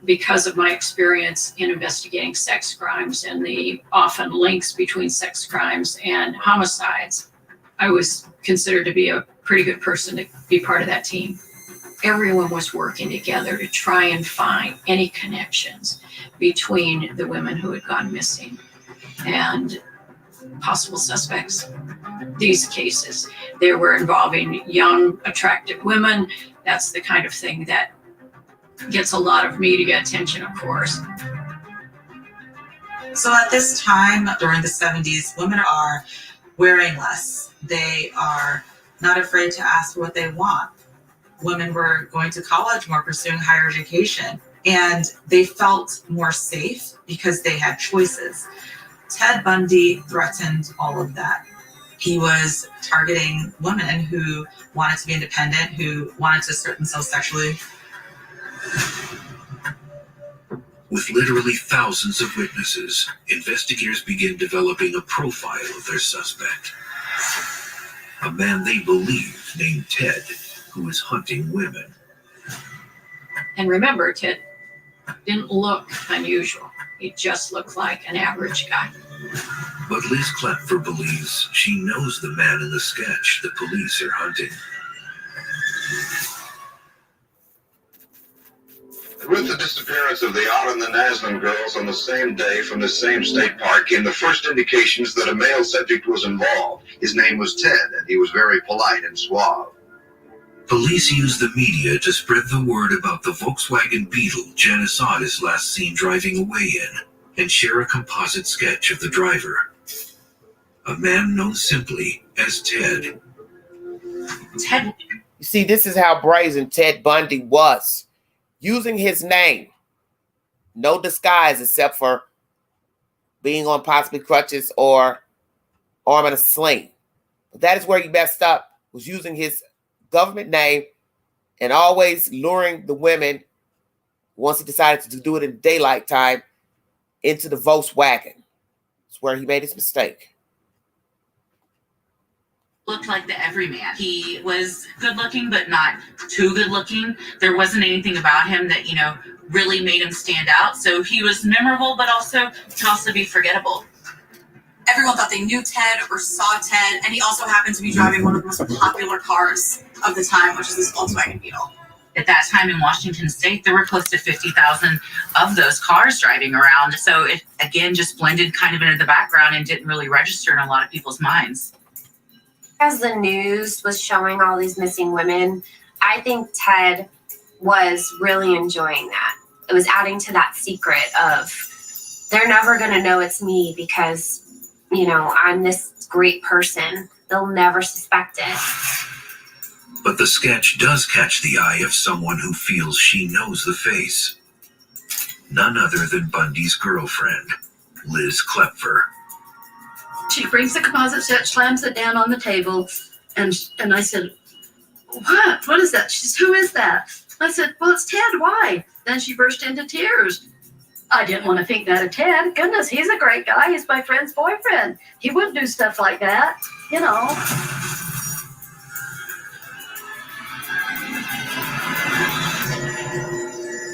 Because of my experience in investigating sex crimes and the often links between sex crimes and homicides, I was considered to be a pretty good person to be part of that team. Everyone was working together to try and find any connections between the women who had gone missing and possible suspects. These cases, they were involving young, attractive women. That's the kind of thing that gets a lot of media attention, of course. So at this time, during the 70s, women are wearing less. They are not afraid to ask for what they want. Women were going to college more, pursuing higher education, and they felt more safe because they had choices. Ted Bundy threatened all of that. He was targeting women who wanted to be independent, who wanted to assert themselves sexually. With literally thousands of witnesses, investigators begin developing a profile of their suspect. A man they believe named Ted, who is hunting women. And remember, Ted didn't look unusual. He just looked like an average guy. But Liz Klepfer believes she knows the man in the sketch the police are hunting. With the disappearance of the Ott and the Naslin girls on the same day from the same state park came the first indications that a male subject was involved. His name was Ted, and he was very polite and suave. Police used the media to spread the word about the Volkswagen Beetle Janice Ott is last seen driving away in, and share a composite sketch of the driver. A man known simply as Ted. Ted. You see, this is how brazen Ted Bundy was. using his name. No disguise except for being on possibly crutches or arm in a sling. But that is where he messed up, was using his government name and always luring the women, once he decided to do it in daylight time, into the Volkswagen. That's where he made his mistake. Looked like the everyman. He was good looking, but not too good looking. There wasn't anything about him that, really made him stand out. So he was memorable, but also can also be forgettable. Everyone thought they knew Ted or saw Ted, and he also happened to be driving one of the most popular cars of the time, which is this Volkswagen Beetle. At that time in Washington State, there were close to 50,000 of those cars driving around. So it, again, just blended kind of into the background and didn't really register in a lot of people's minds. As the news was showing all these missing women, I think Ted was really enjoying that. It was adding to that secret of, they're never going to know it's me because, I'm this great person. They'll never suspect it. But the sketch does catch the eye of someone who feels she knows the face. None other than Bundy's girlfriend, Liz Klepfer. She brings the composite set, slams it down on the table, and I said, "What? What is that?" She says, "Who is that?" I said, "Well, it's Ted. Why?" Then she burst into tears. I didn't want to think that of Ted. Goodness, he's a great guy. He's my friend's boyfriend. He wouldn't do stuff like that,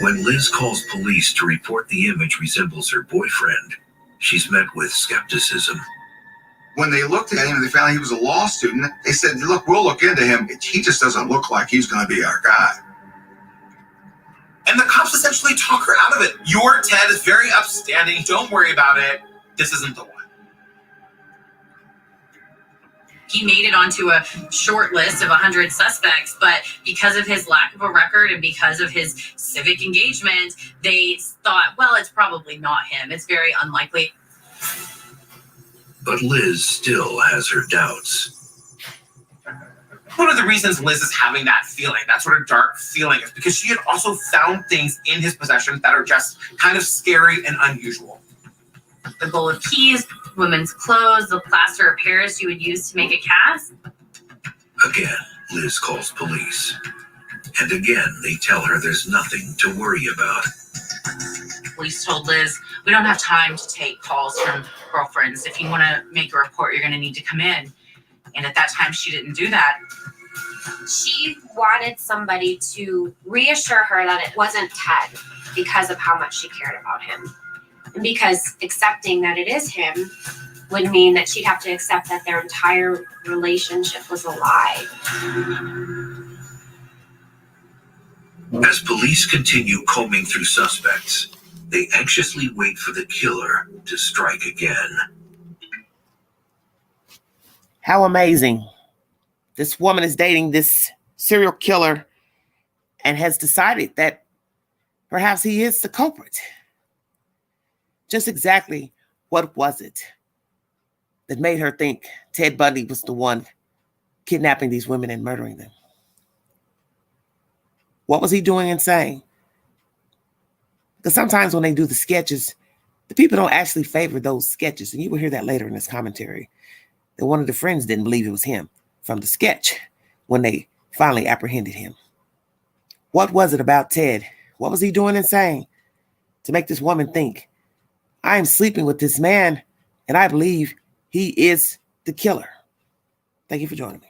When Liz calls police to report the image resembles her boyfriend, she's met with skepticism. When they looked at him and they found he was a law student, they said, look, we'll look into him. He just doesn't look like he's going to be our guy. And the cops essentially talk her out of it. Your Ted is very upstanding. Don't worry about it. This isn't the one. He made it onto a short list of 100 suspects, but because of his lack of a record and because of his civic engagement, they thought, well, it's probably not him. It's very unlikely. But Liz still has her doubts. One of the reasons Liz is having that feeling, that sort of dark feeling, is because she had also found things in his possession that are just kind of scary and unusual. The bowl of keys, women's clothes, the plaster of Paris you would use to make a cast. Again, Liz calls police. And again, they tell her there's nothing to worry about. Police told Liz, "We don't have time to take calls from girlfriends. If you want to make a report, you're going to need to come in." And at that time, she didn't do that. She wanted somebody to reassure her that it wasn't Ted because of how much she cared about him. And because accepting that it is him would mean that she'd have to accept that their entire relationship was a lie. As police continue combing through suspects, they anxiously wait for the killer to strike again. How amazing. This woman is dating this serial killer and has decided that perhaps he is the culprit. Just exactly what was it that made her think Ted Bundy was the one kidnapping these women and murdering them? What was he doing and saying? Because sometimes when they do the sketches, the people don't actually favor those sketches. And you will hear that later in this commentary. That one of the friends didn't believe it was him from the sketch when they finally apprehended him. What was it about Ted? What was he doing and saying to make this woman think, I am sleeping with this man and I believe he is the killer? Thank you for joining me.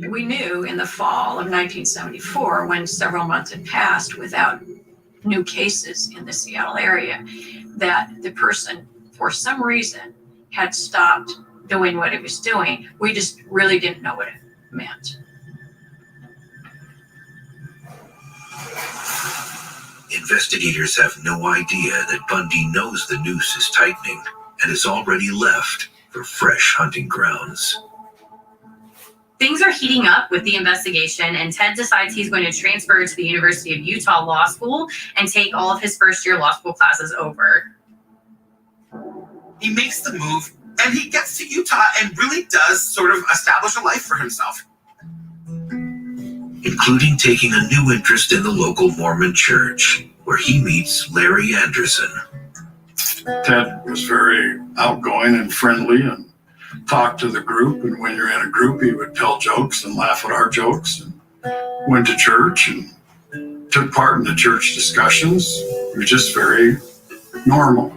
We knew in the fall of 1974, when several months had passed without new cases in the Seattle area, that the person, for some reason, had stopped doing what it was doing. We just really didn't know what it meant. Investigators have no idea that Bundy knows the noose is tightening and has already left for fresh hunting grounds. Things are heating up with the investigation, and Ted decides he's going to transfer to the University of Utah Law School and take all of his first-year law school classes over. He makes the move, and he gets to Utah and really does sort of establish a life for himself. including taking a new interest in the local Mormon church, where he meets Larry Anderson. Ted was very outgoing and friendly and talked to the group. And when you're in a group, he would tell jokes and laugh at our jokes, and went to church and took part in the church discussions. He was just very normal.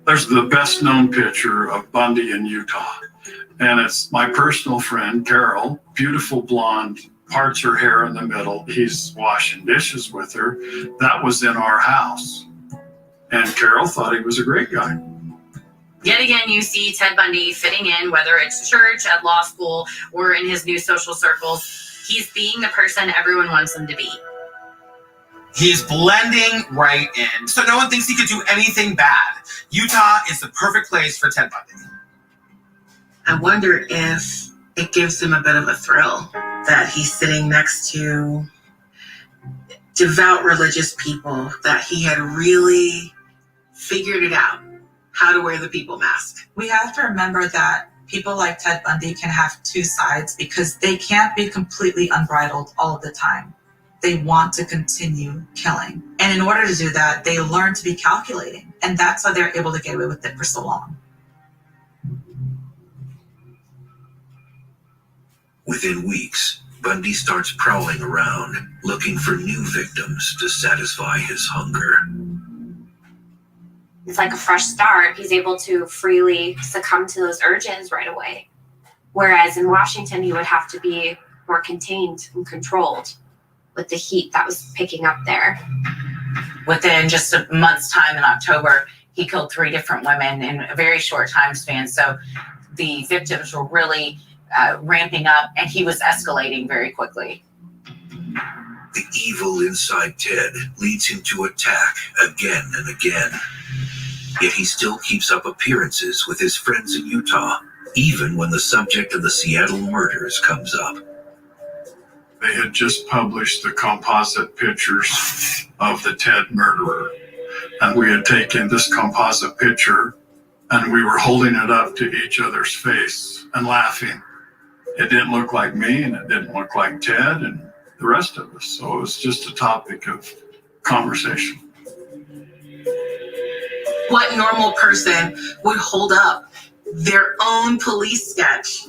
There's the best known picture of Bundy in Utah. And it's my personal friend, Carol, beautiful blonde, parts her hair in the middle. He's washing dishes with her. That was in our house. And Carol thought he was a great guy. Yet again, you see Ted Bundy fitting in, whether it's church, at law school, or in his new social circles. He's being the person everyone wants him to be. He's blending right in, so no one thinks he could do anything bad. Utah is the perfect place for Ted Bundy. I wonder if it gives him a bit of a thrill that he's sitting next to devout religious people, that he had really figured it out how to wear the people mask. We have to remember that people like Ted Bundy can have two sides because they can't be completely unbridled all of the time. They want to continue killing. And in order to do that, they learn to be calculating. And that's why they're able to get away with it for so long. Within weeks, Bundy starts prowling around, looking for new victims to satisfy his hunger. It's like a fresh start. He's able to freely succumb to those urges right away. Whereas in Washington, he would have to be more contained and controlled with the heat that was picking up there. Within just a month's time in October, he killed 3 different women in a very short time span. So the victims were really ramping up, and he was escalating very quickly. The evil inside Ted leads him to attack again and again. Yet he still keeps up appearances with his friends in Utah, even when the subject of the Seattle murders comes up. They had just published the composite pictures of the Ted murderer. And we had taken this composite picture and we were holding it up to each other's face and laughing. It didn't look like me and it didn't look like Ted and the rest of us. So it was just a topic of conversation. What normal person would hold up their own police sketch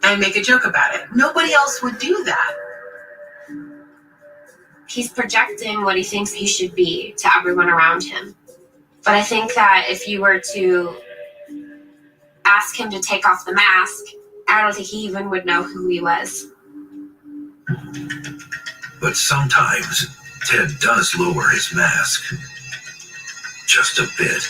and make a joke about it? Nobody else would do that. He's projecting what he thinks he should be to everyone around him. But I think that if you were to ask him to take off the mask, I don't think he even would know who he was. But sometimes Ted does lower his mask. Just a bit.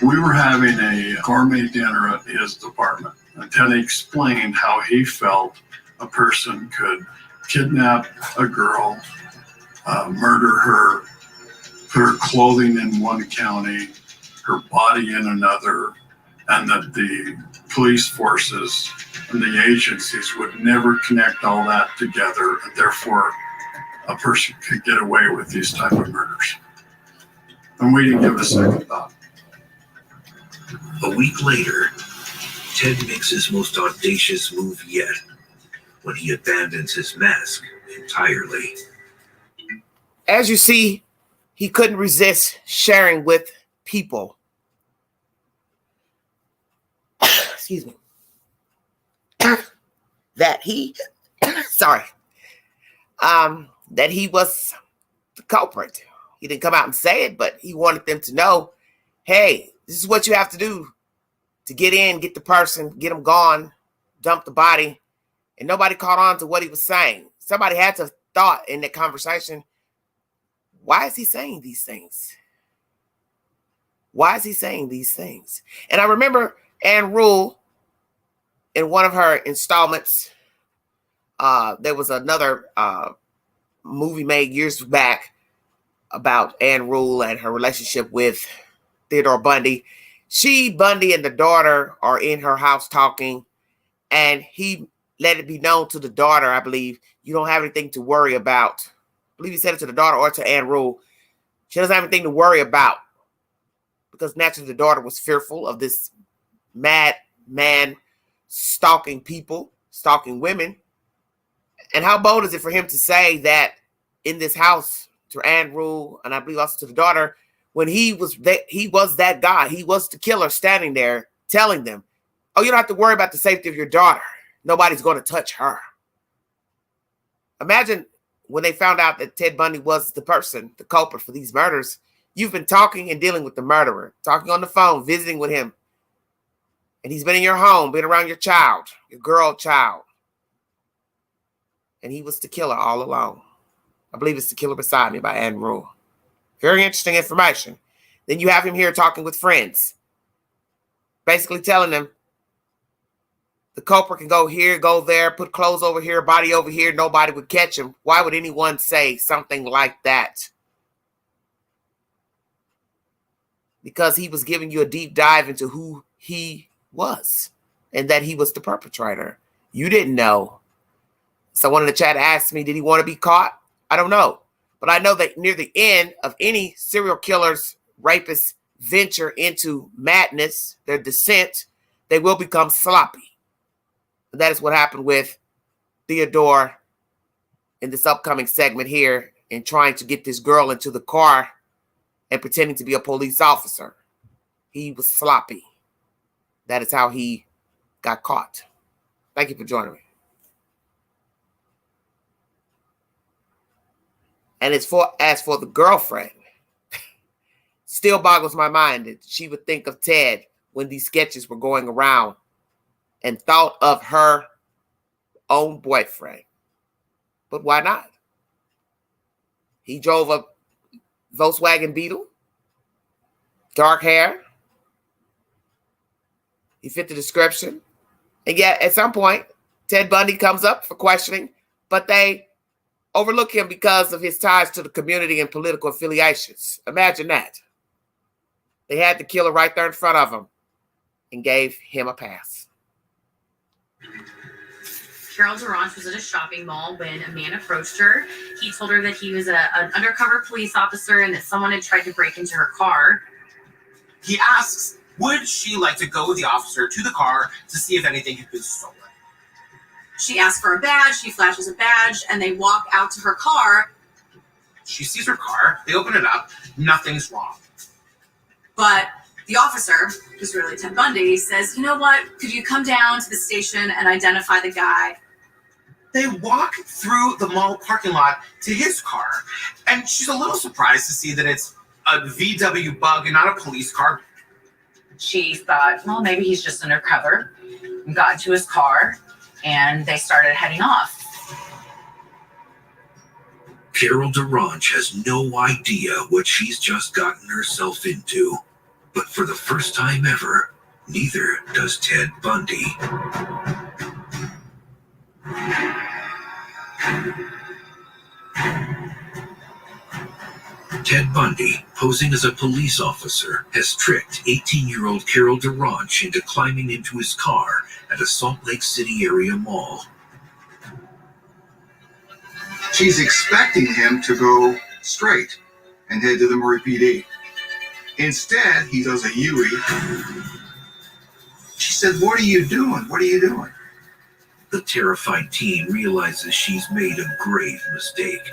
We were having a gourmet dinner at his department, and Ted explained how he felt a person could kidnap a girl, murder her, put her clothing in one county, her body in another, and that the police forces and the agencies would never connect all that together, and therefore a person could get away with these type of murders. And we didn't give it a second thought. A week later, Ted makes his most audacious move yet when he abandons his mask entirely. As you see, he couldn't resist sharing with people. Excuse me. That he, that he was the culprit. He didn't come out and say it, but he wanted them to know, hey, this is what you have to do to get in, get the person, get them gone, dump the body. And nobody caught on to what he was saying. Somebody had to have thought in that conversation, why is he saying these things? Why is he saying these things? And I remember Ann Rule in one of her installments. There was another movie made years back about Ann Rule and her relationship with Theodore Bundy. Bundy and the daughter are in her house talking, and he let it be known to the daughter, I believe, you don't have anything to worry about. I believe he said it to the daughter or to Ann Rule. She doesn't have anything to worry about, because naturally the daughter was fearful of this mad man stalking people, stalking women. And how bold is it for him to say that in this house to Anne Rule, and I believe also to the daughter, when he was that guy, he was the killer standing there telling them, oh, you don't have to worry about the safety of your daughter. Nobody's going to touch her. Imagine when they found out that Ted Bundy was the person, the culprit for these murders. You've been talking and dealing with the murderer, talking on the phone, visiting with him. And he's been in your home, been around your child, your girl child. And he was the killer all along. I believe it's The Killer Beside Me by Anne Rule. Very interesting information. Then you have him here talking with friends, basically telling them the culprit can go here, go there, put clothes over here, body over here. Nobody would catch him. Why would anyone say something like that? Because he was giving you a deep dive into who he was and that he was the perpetrator. You didn't know. Someone in the chat asked me, did he want to be caught? I don't know. But I know that near the end of any serial killer's, rapist's venture into madness, their descent, they will become sloppy. And that is what happened with Theodore in this upcoming segment here in trying to get this girl into the car and pretending to be a police officer. He was sloppy. That is how he got caught. Thank you for joining me. And as for the girlfriend, still boggles my mind that she would think of Ted when these sketches were going around and thought of her own boyfriend. But why not? He drove a Volkswagen Beetle, dark hair. He fit the description. And yet, at some point, Ted Bundy comes up for questioning, but they overlook him because of his ties to the community and political affiliations. Imagine that. They had the killer right there in front of him and gave him a pass. Carol Durant was at a shopping mall when a man approached her. He told her that he was an undercover police officer and that someone had tried to break into her car. He asks, would she like to go with the officer to the car to see if anything had been stolen? She asks for a badge, she flashes a badge, and they walk out to her car. She sees her car, they open it up, nothing's wrong. But the officer, who's really Ted Bundy, says, you know what, could you come down to the station and identify the guy? They walk through the mall parking lot to his car, and she's a little surprised to see that it's a VW Bug and not a police car. She thought, well, maybe he's just undercover, and got into his car, and they started heading off. Carol Durant has no idea what she's just gotten herself into. But for the first time ever, neither does Ted Bundy. Ted Bundy, posing as a police officer, has tricked 18-year-old Carol Durant into climbing into his car at a Salt Lake City area mall. She's expecting him to go straight and head to the Murray PD. Instead, he does a U-turn. She said, what are you doing? What are you doing? The terrified teen realizes she's made a grave mistake.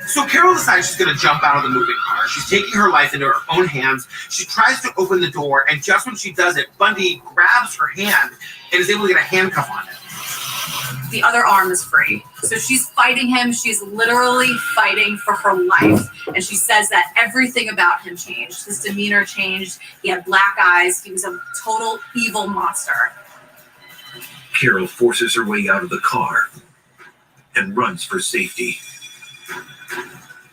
So Carol decides she's going to jump out of the moving car. She's taking her life into her own hands. She tries to open the door, and just when she does it, Bundy grabs her hand and is able to get a handcuff on it. The other arm is free. So she's fighting him. She's literally fighting for her life. And she says that everything about him changed. His demeanor changed. He had black eyes. He was a total evil monster. Carol forces her way out of the car and runs for safety.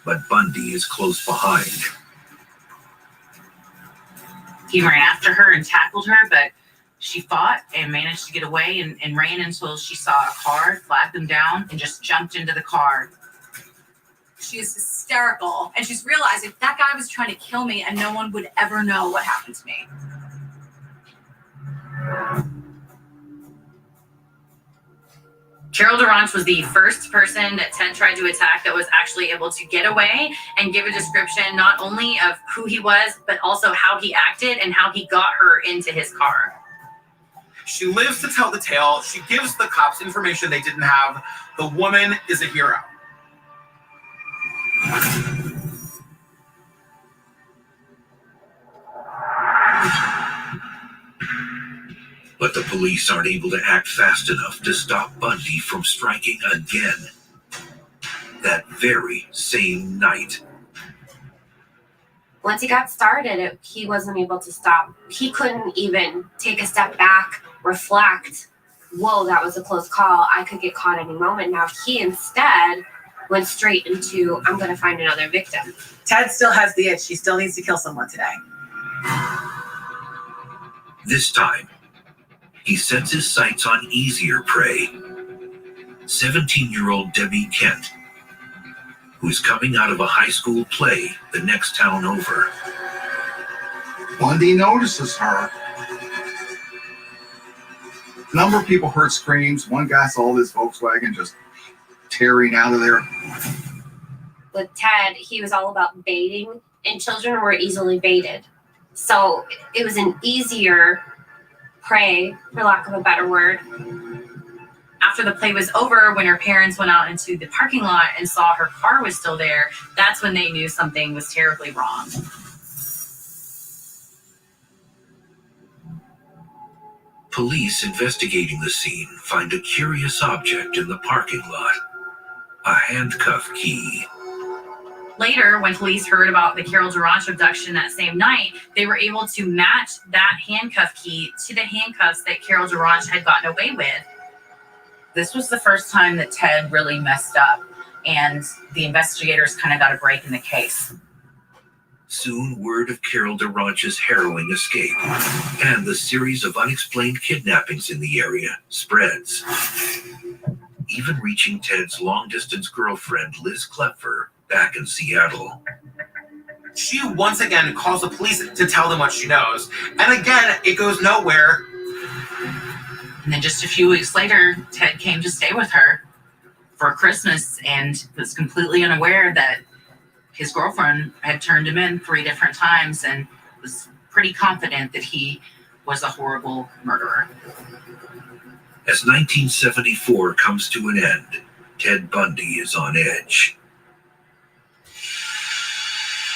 But Bundy is close behind. He ran after her and tackled her, but she fought and managed to get away and ran until she saw a car, flagged them down, and just jumped into the car. She is hysterical. And she's realizing that guy was trying to kill me and no one would ever know what happened to me. Carol Durant was the first person that Ted tried to attack that was actually able to get away and give a description not only of who he was, but also how he acted and how he got her into his car. She lives to tell the tale. She gives the cops information they didn't have. The woman is a hero. But the police aren't able to act fast enough to stop Bundy from striking again. That very same night. Once he got started, he wasn't able to stop. He couldn't even take a step back, reflect. Whoa, that was a close call. I could get caught any moment. Now he instead went straight into, I'm going to find another victim. Ted still has the itch. He still needs to kill someone today. This time, he sets his sights on easier prey. 17-year-old Debbie Kent, who's coming out of a high school play the next town over. Bundy notices her. A number of people heard screams. One guy saw this Volkswagen just tearing out of there. With Ted, he was all about baiting, and children were easily baited. So it was an easier prey, for lack of a better word. After the play was over, when her parents went out into the parking lot and saw her car was still there, that's when they knew something was terribly wrong. Police investigating the scene find a curious object in the parking lot. A handcuff key. Later, when police heard about the Carol Durant abduction that same night, they were able to match that handcuff key to the handcuffs that Carol Durant had gotten away with. This was the first time that Ted really messed up, and the investigators kind of got a break in the case. Soon, word of Carol Durant's harrowing escape and the series of unexplained kidnappings in the area spreads, even reaching Ted's long-distance girlfriend, Liz Klepfer, back in Seattle. She once again calls the police to tell them what she knows. And again, it goes nowhere. And then just a few weeks later, Ted came to stay with her for Christmas and was completely unaware that his girlfriend had turned him in 3 different times and was pretty confident that he was a horrible murderer. As 1974 comes to an end, Ted Bundy is on edge.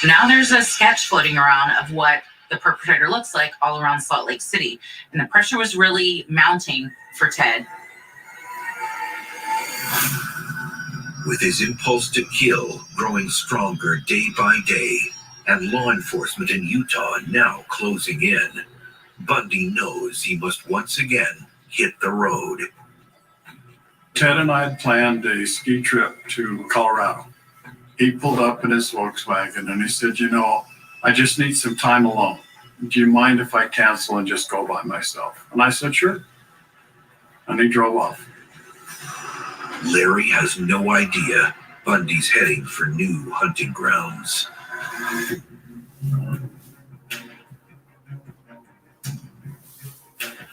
Now there's a sketch floating around of what the perpetrator looks like all around Salt Lake City. And the pressure was really mounting for Ted. With his impulse to kill growing stronger day by day, and law enforcement in Utah now closing in, Bundy knows he must once again hit the road. Ted and I had planned a ski trip to Colorado. He pulled up in his Volkswagen and he said, I just need some time alone. Do you mind if I cancel and just go by myself? And I said, sure. And he drove off. Larry has no idea Bundy's heading for new hunting grounds.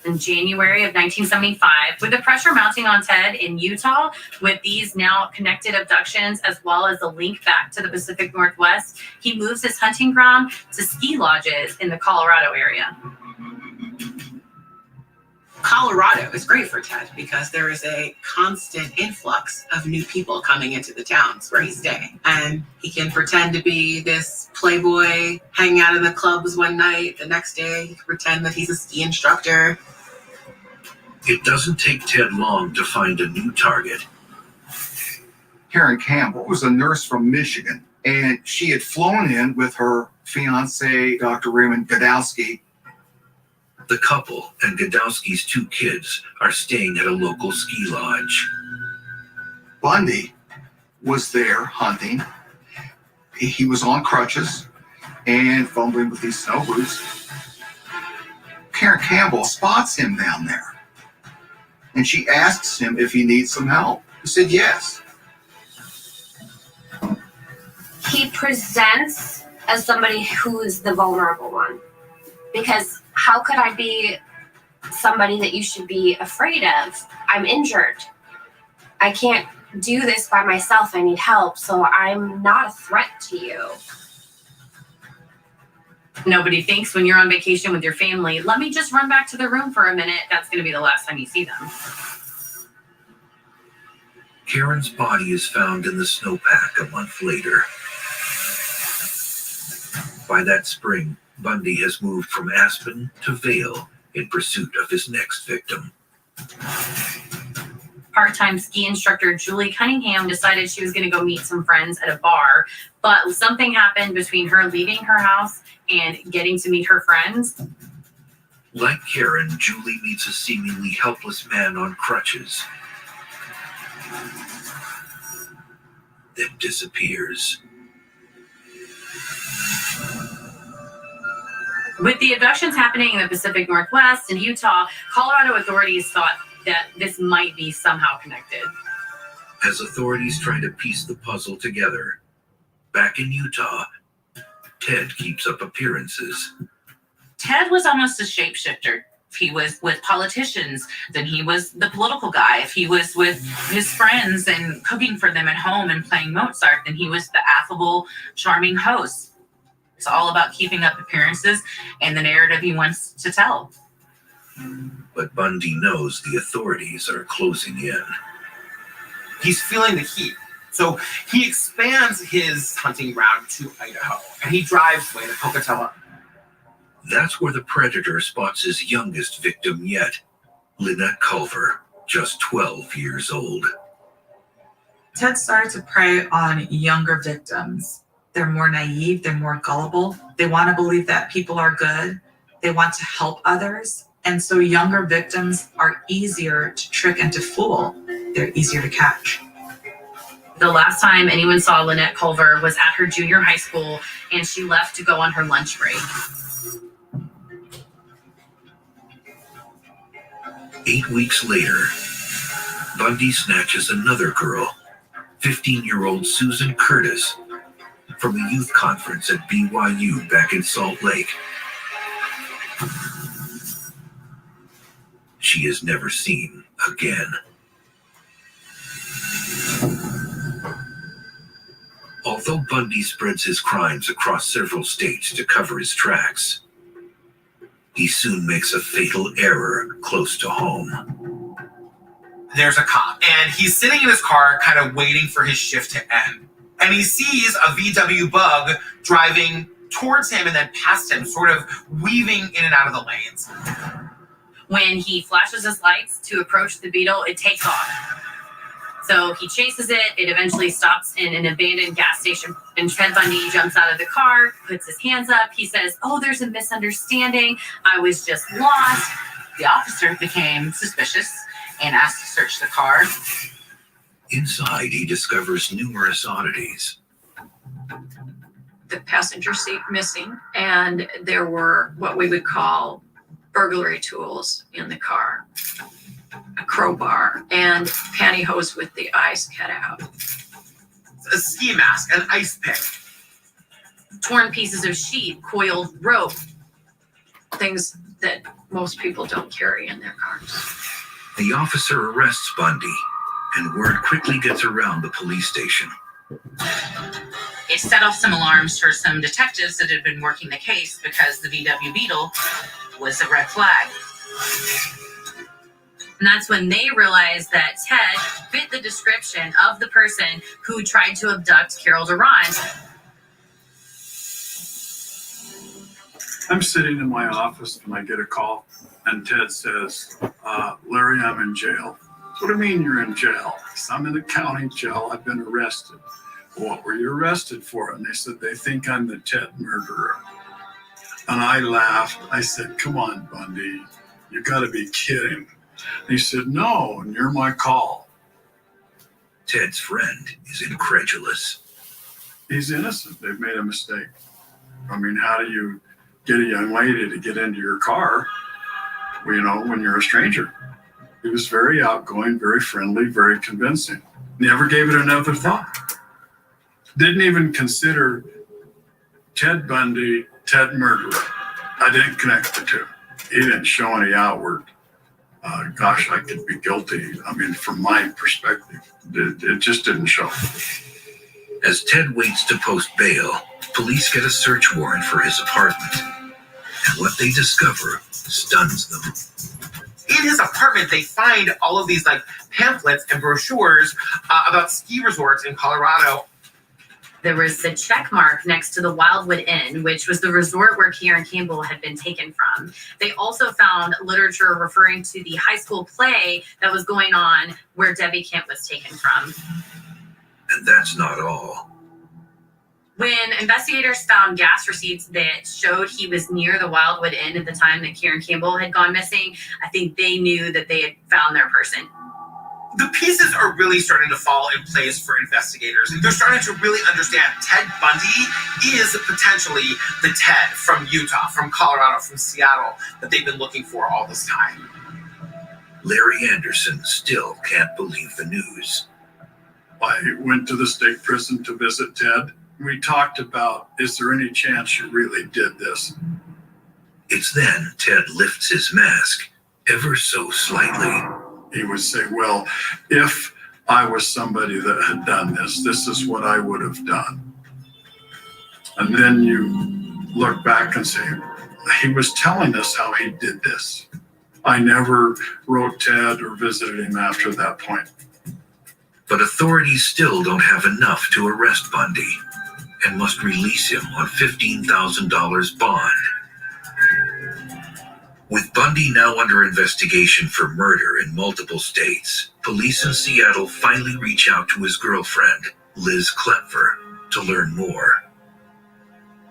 In January of 1975, with the pressure mounting on Ted in Utah, with these now connected abductions, as well as the link back to the Pacific Northwest, he moves his hunting ground to ski lodges in the Colorado area. Colorado is great for Ted because there is a constant influx of new people coming into the towns where he's staying. And he can pretend to be this playboy hanging out in the clubs one night. The next day, he can pretend that he's a ski instructor. It doesn't take Ted long to find a new target. Karen Campbell was a nurse from Michigan, and she had flown in with her fiance, Dr. Raymond Godowski. The couple and Godowski's 2 kids are staying at a local ski lodge. Bundy was there hunting. He was on crutches and fumbling with these snow boots. Karen Campbell spots him down there, and she asks him if he needs some help. He said yes. He presents as somebody who is the vulnerable one. Because how could I be somebody that you should be afraid of? I'm injured. I can't do this by myself. I need help. So I'm not a threat to you. Nobody thinks when you're on vacation with your family, let me just run back to the room for a minute. That's going to be the last time you see them. Karen's body is found in the snowpack a month later. By that spring, Bundy has moved from Aspen to Vail in pursuit of his next victim. Part-time ski instructor Julie Cunningham decided she was going to go meet some friends at a bar, but something happened between her leaving her house and getting to meet her friends. Like Karen, Julie meets a seemingly helpless man on crutches, then disappears. With the abductions happening in the Pacific Northwest and Utah, Colorado authorities thought that this might be somehow connected. As authorities try to piece the puzzle together, back in Utah, Ted keeps up appearances. Ted was almost a shapeshifter. If he was with politicians, then he was the political guy. If he was with his friends and cooking for them at home and playing Mozart, then he was the affable, charming host. It's all about keeping up appearances and the narrative he wants to tell. But Bundy knows the authorities are closing in. He's feeling the heat. So he expands his hunting ground to Idaho, and he drives away to Pocatello. That's where the predator spots his youngest victim yet, Lynette Culver, just 12 years old. Ted started to prey on younger victims. They're more naive, they're more gullible. They want to believe that people are good. They want to help others. And so younger victims are easier to trick and to fool. They're easier to catch. The last time anyone saw Lynette Culver was at her junior high school, and she left to go on her lunch break. 8 weeks later, Bundy snatches another girl, 15-year-old Susan Curtis, from a youth conference at BYU back in Salt Lake. She is never seen again. Although Bundy spreads his crimes across several states to cover his tracks, he soon makes a fatal error close to home. There's a cop, and he's sitting in his car kind of waiting for his shift to end. And he sees a VW Bug driving towards him and then past him, sort of weaving in and out of the lanes. When he flashes his lights to approach the Beetle, it takes off. So he chases it. It eventually stops in an abandoned gas station. And Ted Bundy jumps out of the car, puts his hands up. He says, "Oh, there's a misunderstanding. I was just lost." The officer became suspicious and asked to search the car. Inside, he discovers numerous oddities. The passenger seat missing, and there were what we would call burglary tools in the car. A crowbar and pantyhose with the eyes cut out. A ski mask, an ice pick. Torn pieces of sheet, coiled rope. Things that most people don't carry in their cars. The officer arrests Bundy, and word quickly gets around the police station. It set off some alarms for some detectives that had been working the case because the VW Beetle was a red flag. And that's when they realized that Ted fit the description of the person who tried to abduct Carol Durant. I'm sitting in my office and I get a call, and Ted says, "Larry, I'm in jail." "What do you mean you're in jail?" "I'm in the county jail. I've been arrested." "What were you arrested for?" And they said, "They think I'm the Ted murderer." And I laughed. I said, "Come on, Bundy, you got to be kidding." And he said, "No, and you're my call." Ted's friend is incredulous. He's innocent. They've made a mistake. I mean, how do you get a young lady to get into your car, when you're a stranger? He was very outgoing, very friendly, very convincing. Never gave it another thought. Didn't even consider Ted Bundy, Ted murderer. I didn't connect the two. He didn't show any outward, gosh, I could be guilty. I mean, from my perspective, it just didn't show. As Ted waits to post bail, Police get a search warrant for his apartment, and what they discover stuns them. In his apartment, they find all of these like pamphlets and brochures about ski resorts in Colorado. There was a check mark next to the Wildwood Inn, which was the resort where Kieran Campbell had been taken from. They also found literature referring to the high school play that was going on where Debbie Kent was taken from. And that's not all. When investigators found gas receipts that showed he was near the Wildwood Inn at the time that Kieran Campbell had gone missing, I think they knew that they had found their person. The pieces are really starting to fall in place for investigators. They're starting to really understand Ted Bundy is potentially the Ted from Utah, from Colorado, from Seattle that they've been looking for all this time. Larry Anderson still can't believe the news. I went to the state prison to visit Ted. We talked about, is there any chance you really did this? It's then Ted lifts his mask ever so slightly. He would say, well, if I was somebody that had done this, this is what I would have done. And then you look back and say, he was telling us how he did this. I never wrote Ted or visited him after that point. But authorities still don't have enough to arrest Bundy and must release him on $15,000 bond. With Bundy now under investigation for murder in multiple states, police in Seattle finally reach out to his girlfriend, Liz Klepfer, to learn more.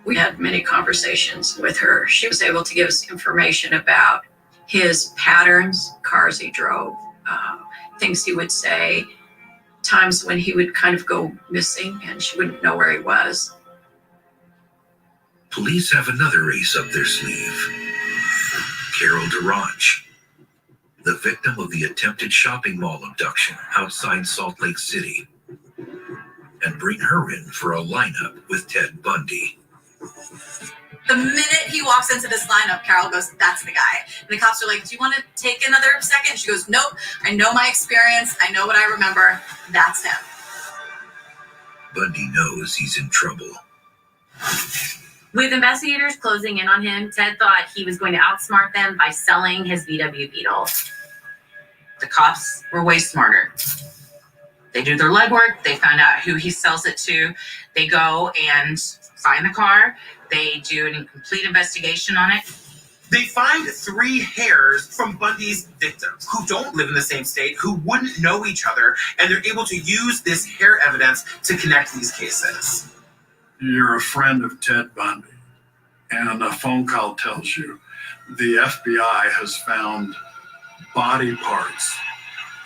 We had many conversations with her. She was able to give us information about his patterns, cars he drove, things he would say, times when he would kind of go missing and she wouldn't know where he was. Police have another ace up their sleeve. Carol DeRange, the victim of the attempted shopping mall abduction outside Salt Lake City, and bring her in for a lineup with Ted Bundy. The minute he walks into this lineup, Carol goes, that's the guy. And the cops are like, do you want to take another second? She goes, nope, I know my experience. I know what I remember. That's him. Bundy knows he's in trouble. With investigators closing in on him, Ted thought he was going to outsmart them by selling his VW Beetle. The cops were way smarter. They do their legwork. They found out who he sells it to. They go and find the car. They do an incomplete investigation on it. They find 3 hairs from Bundy's victims who don't live in the same state, who wouldn't know each other, and they're able to use this hair evidence to connect these cases. You're a friend of Ted Bundy, and a phone call tells you the FBI has found body parts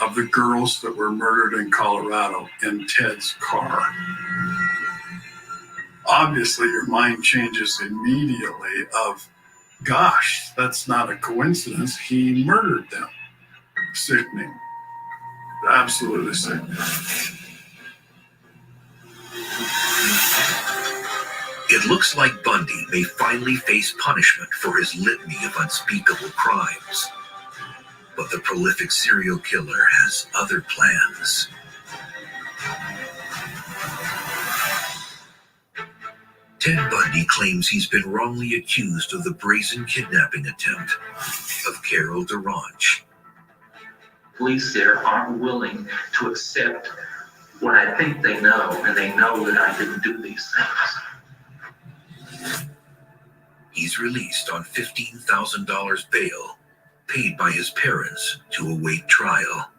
of the girls that were murdered in Colorado in Ted's car. Obviously, your mind changes immediately of, gosh, that's not a coincidence. He murdered them. Sickening. Absolutely sickening. It looks like Bundy may finally face punishment for his litany of unspeakable crimes. But the prolific serial killer has other plans. Ted Bundy claims he's been wrongly accused of the brazen kidnapping attempt of Carol DeRange. Police there aren't willing to accept what I think they know, and they know that I didn't do these things. He's released on $15,000 bail, paid by his parents to await trial.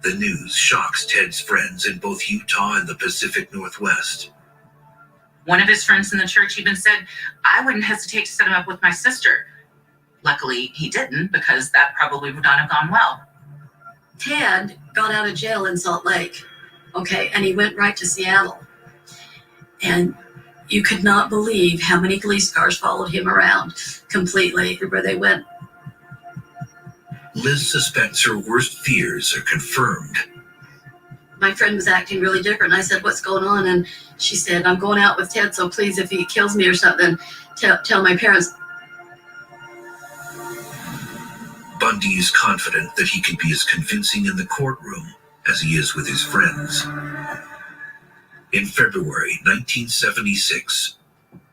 The news shocks Ted's friends in both Utah and the Pacific Northwest. One of his friends in the church even said, I wouldn't hesitate to set him up with my sister. Luckily, he didn't, because that probably would not have gone well. Ted got out of jail in Salt Lake, okay, and he went right to Seattle. And you could not believe how many police cars followed him around completely everywhere they went. Liz suspects her worst fears are confirmed. My friend was acting really different. I said, what's going on? And she said, I'm going out with Ted, so please, if he kills me or something, tell my parents. Bundy is confident that he can be as convincing in the courtroom as he is with his friends. In February 1976,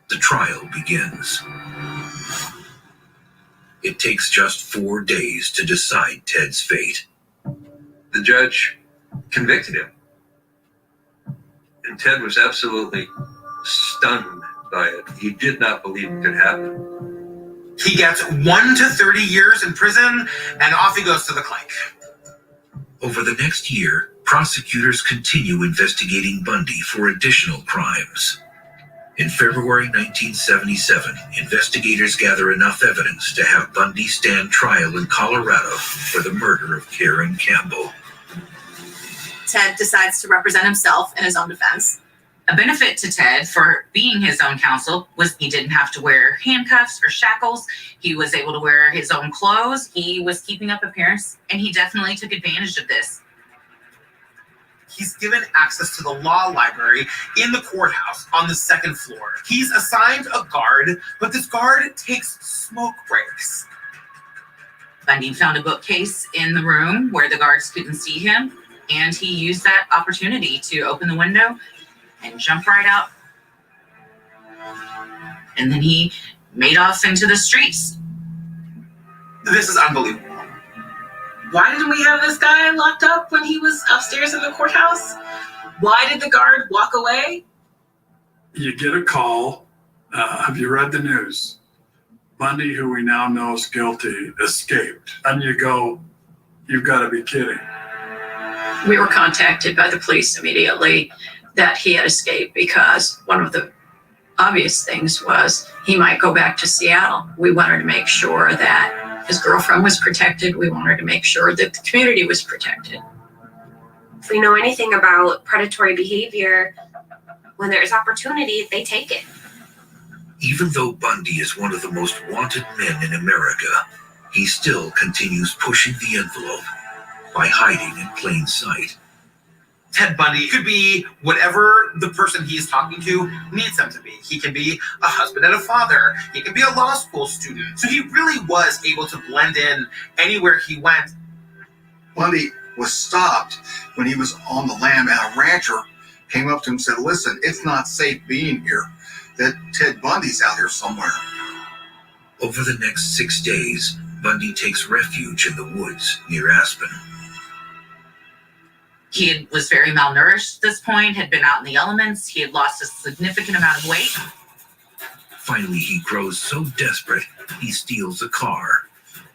the trial begins. It takes just 4 days to decide Ted's fate. The judge convicted him. And Ted was absolutely stunned by it. He did not believe it could happen. He gets 1 to 30 years in prison, and off he goes to the clink. Over the next year, prosecutors continue investigating Bundy for additional crimes. In February 1977, investigators gather enough evidence to have Bundy stand trial in Colorado for the murder of Karen Campbell. Ted decides to represent himself in his own defense. A benefit to Ted for being his own counsel was he didn't have to wear handcuffs or shackles. He was able to wear his own clothes. He was keeping up appearance, and he definitely took advantage of this. He's given access to the law library in the courthouse on the 2nd floor. He's assigned a guard, but this guard takes smoke breaks. Bundy found a bookcase in the room where the guards couldn't see him, and he used that opportunity to open the window and jump right out. And then he made off into the streets. This is unbelievable. Why didn't we have this guy locked up when he was upstairs in the courthouse? Why did the guard walk away? You get a call. Have you read the news? Bundy, who we now know is guilty, escaped. And you go, you've got to be kidding. We were contacted by the police immediately that he had escaped because one of the obvious things was he might go back to Seattle. We wanted to make sure that his girlfriend was protected. We wanted to make sure that the community was protected. If we know anything about predatory behavior, when there's opportunity, they take it. Even though Bundy is one of the most wanted men in America, he still continues pushing the envelope by hiding in plain sight. Ted Bundy could be whatever the person he is talking to needs him to be. He can be a husband and a father. He can be a law school student. So he really was able to blend in anywhere he went. Bundy was stopped when he was on the lam, and a rancher came up to him and said, listen, it's not safe being here, that Ted Bundy's out here somewhere. Over the next 6 days, Bundy takes refuge in the woods near Aspen. He was very malnourished at this point, had been out in the elements. He had lost a significant amount of weight. Finally, he grows so desperate, he steals a car.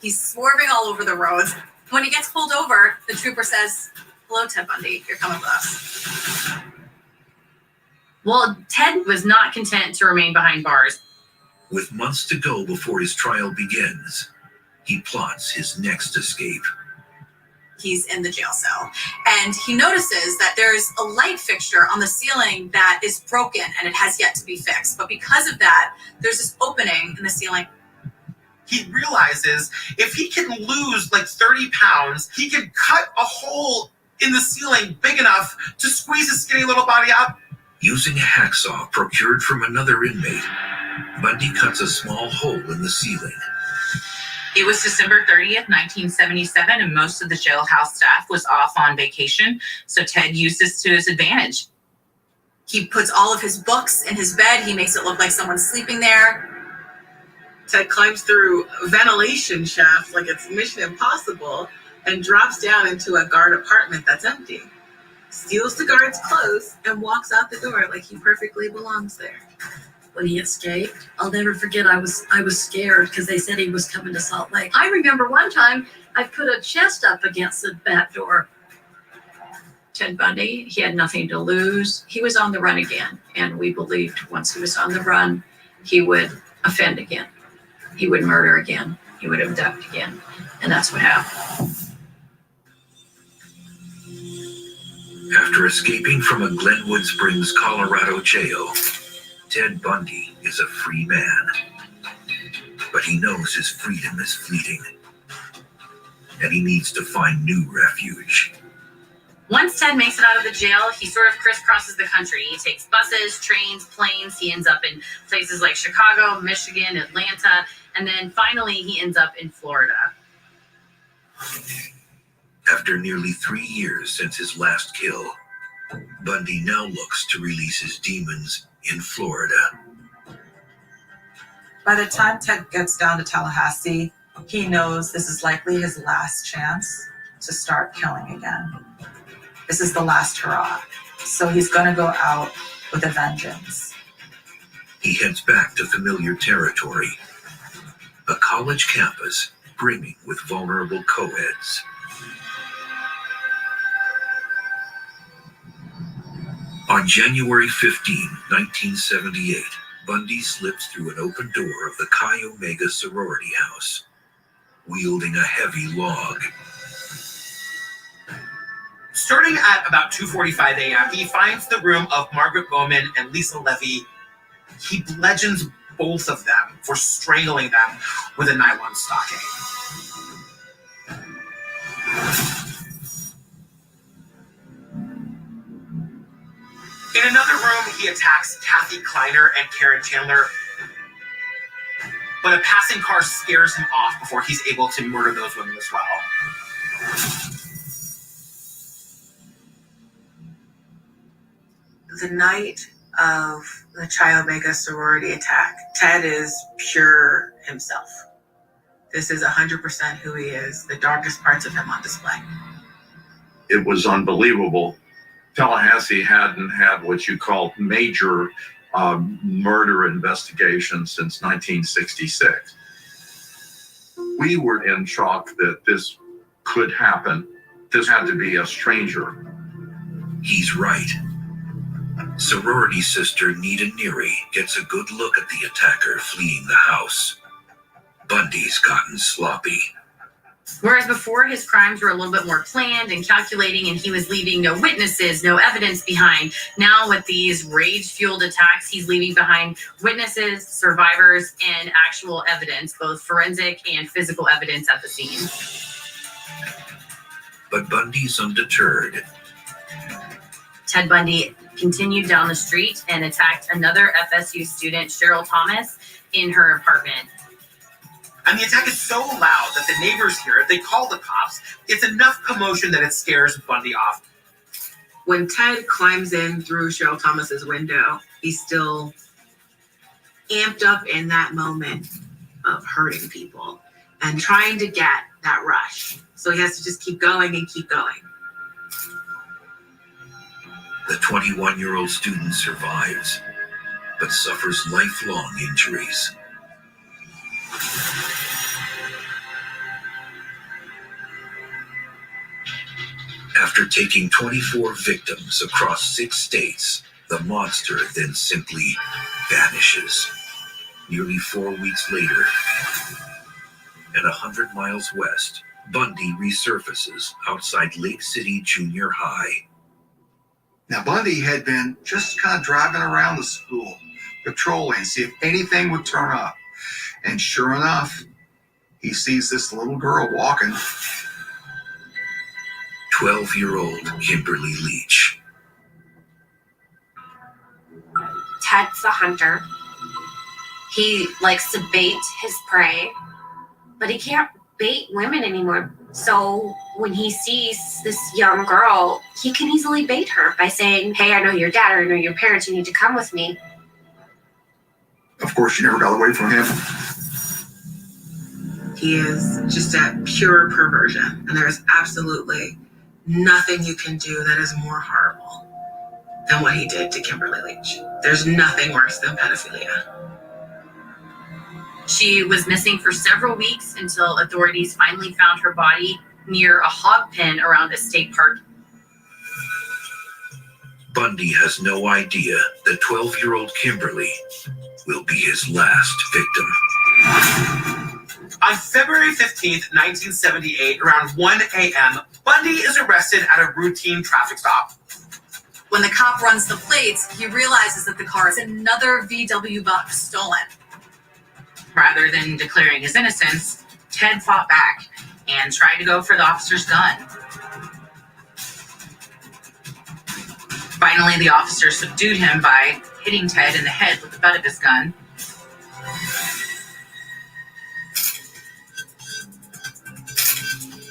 He's swerving all over the roads. When he gets pulled over, the trooper says, "Hello, Ted Bundy, you're coming with us." Well, Ted was not content to remain behind bars. With months to go before his trial begins, he plots his next escape. He's in the jail cell, and he notices that there's a light fixture on the ceiling that is broken and it has yet to be fixed. But because of that, there's this opening in the ceiling. He realizes if he can lose like 30 pounds, he can cut a hole in the ceiling big enough to squeeze his skinny little body out. Using a hacksaw procured from another inmate, Bundy cuts a small hole in the ceiling. It was December 30th, 1977, and most of the jailhouse staff was off on vacation, so Ted used this to his advantage. He puts all of his books in his bed. He makes it look like someone's sleeping there. Ted climbs through a ventilation shaft like it's Mission Impossible and drops down into a guard apartment that's empty. Steals the guard's clothes and walks out the door like he perfectly belongs there. When he escaped, I'll never forget, I was scared because they said he was coming to Salt Lake. I remember one time I put a chest up against the back door. Ted Bundy, he had nothing to lose. He was on the run again, and we believed once he was on the run, he would offend again. He would murder again. He would abduct again. And that's what happened. After escaping from a Glenwood Springs, Colorado jail, Ted Bundy is a free man. But he knows his freedom is fleeting, and he needs to find new refuge. Once Ted makes it out of the jail, he sort of crisscrosses the country. He takes buses, trains, planes. He ends up in places like Chicago, Michigan, Atlanta, and then finally he ends up in Florida. After nearly 3 years since his last kill, Bundy now looks to release his demons in Florida. By the time Ted gets down to Tallahassee, he knows this is likely his last chance to start killing again. This is the last hurrah. So he's going to go out with a vengeance. He heads back to familiar territory, a college campus brimming with vulnerable co-eds. On January 15, 1978, Bundy slips through an open door of the Chi Omega sorority house, wielding a heavy log. Starting at about 2:45 a.m., he finds the room of Margaret Bowman and Lisa Levy. He bludgeons both of them for strangling them with a nylon stocking. In another room, he attacks Kathy Kleiner and Karen Chandler, but a passing car scares him off before he's able to murder those women as well. The night of the Chi Omega sorority attack, Ted is pure himself. This is 100% who he is, the darkest parts of him on display. It was unbelievable. Tallahassee hadn't had what you call major murder investigation since 1966. We were in shock that this could happen. This had to be a stranger. He's right. Sorority sister Nita Neary gets a good look at the attacker fleeing the house. Bundy's gotten sloppy. Whereas before, his crimes were a little bit more planned and calculating, and he was leaving no witnesses, no evidence behind. Now with these rage-fueled attacks, he's leaving behind witnesses, survivors, and actual evidence, both forensic and physical evidence at the scene. But Bundy's undeterred. Ted Bundy continued down the street and attacked another FSU student, Cheryl Thomas, in her apartment. And the attack is so loud that the neighbors hear it. They call the cops. It's enough commotion that it scares Bundy off. When Ted climbs in through Cheryl Thomas's window, he's still amped up in that moment of hurting people and trying to get that rush. So he has to just keep going and keep going. The 21-year-old student survives, but suffers lifelong injuries. After taking 24 victims across 6 states, the monster then simply vanishes. Nearly 4 weeks later, and 100 miles west, Bundy resurfaces outside Lake City Junior High. Now, Bundy had been just kind of driving around the school, patrolling, see if anything would turn up. And sure enough, he sees this little girl walking. 12-year-old Kimberly Leach. Ted's a hunter. He likes to bait his prey, but he can't bait women anymore. So when he sees this young girl, he can easily bait her by saying, "Hey, I know your dad, or I know your parents, you need to come with me." Of course, she never got away from him. He is just a pure perversion, and there is absolutely nothing you can do that is more horrible than what he did to Kimberly Leach. There's nothing worse than pedophilia. She was missing for several weeks until authorities finally found her body near a hog pen around a state park. Bundy has no idea that 12-year-old Kimberly will be his last victim. On February 15th, 1978, around 1 a.m., Bundy is arrested at a routine traffic stop. When the cop runs the plates, he realizes that the car is another VW Buck stolen. Rather than declaring his innocence, Ted fought back and tried to go for the officer's gun. Finally, the officer subdued him by hitting Ted in the head with the butt of his gun.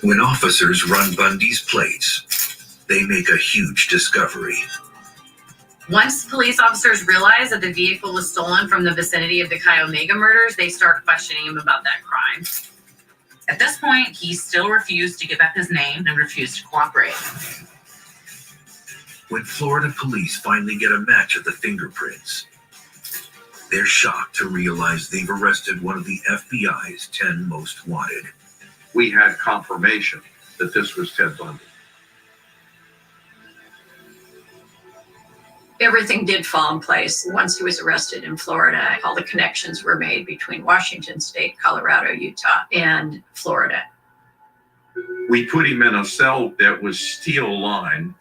When officers run Bundy's plates, They make a huge discovery. Once police officers realize that the vehicle was stolen from the vicinity of the Chi Omega murders, they start questioning him about that crime. At this point, he still refused to give up his name and refused to cooperate. When Florida police finally get a match of the fingerprints, they're shocked to realize they've arrested one of the FBI's 10 most wanted. We had confirmation that this was Ted Bundy. Everything did fall in place. Once he was arrested in Florida, all the connections were made between Washington State, Colorado, Utah, and Florida. We put him in a cell that was steel lined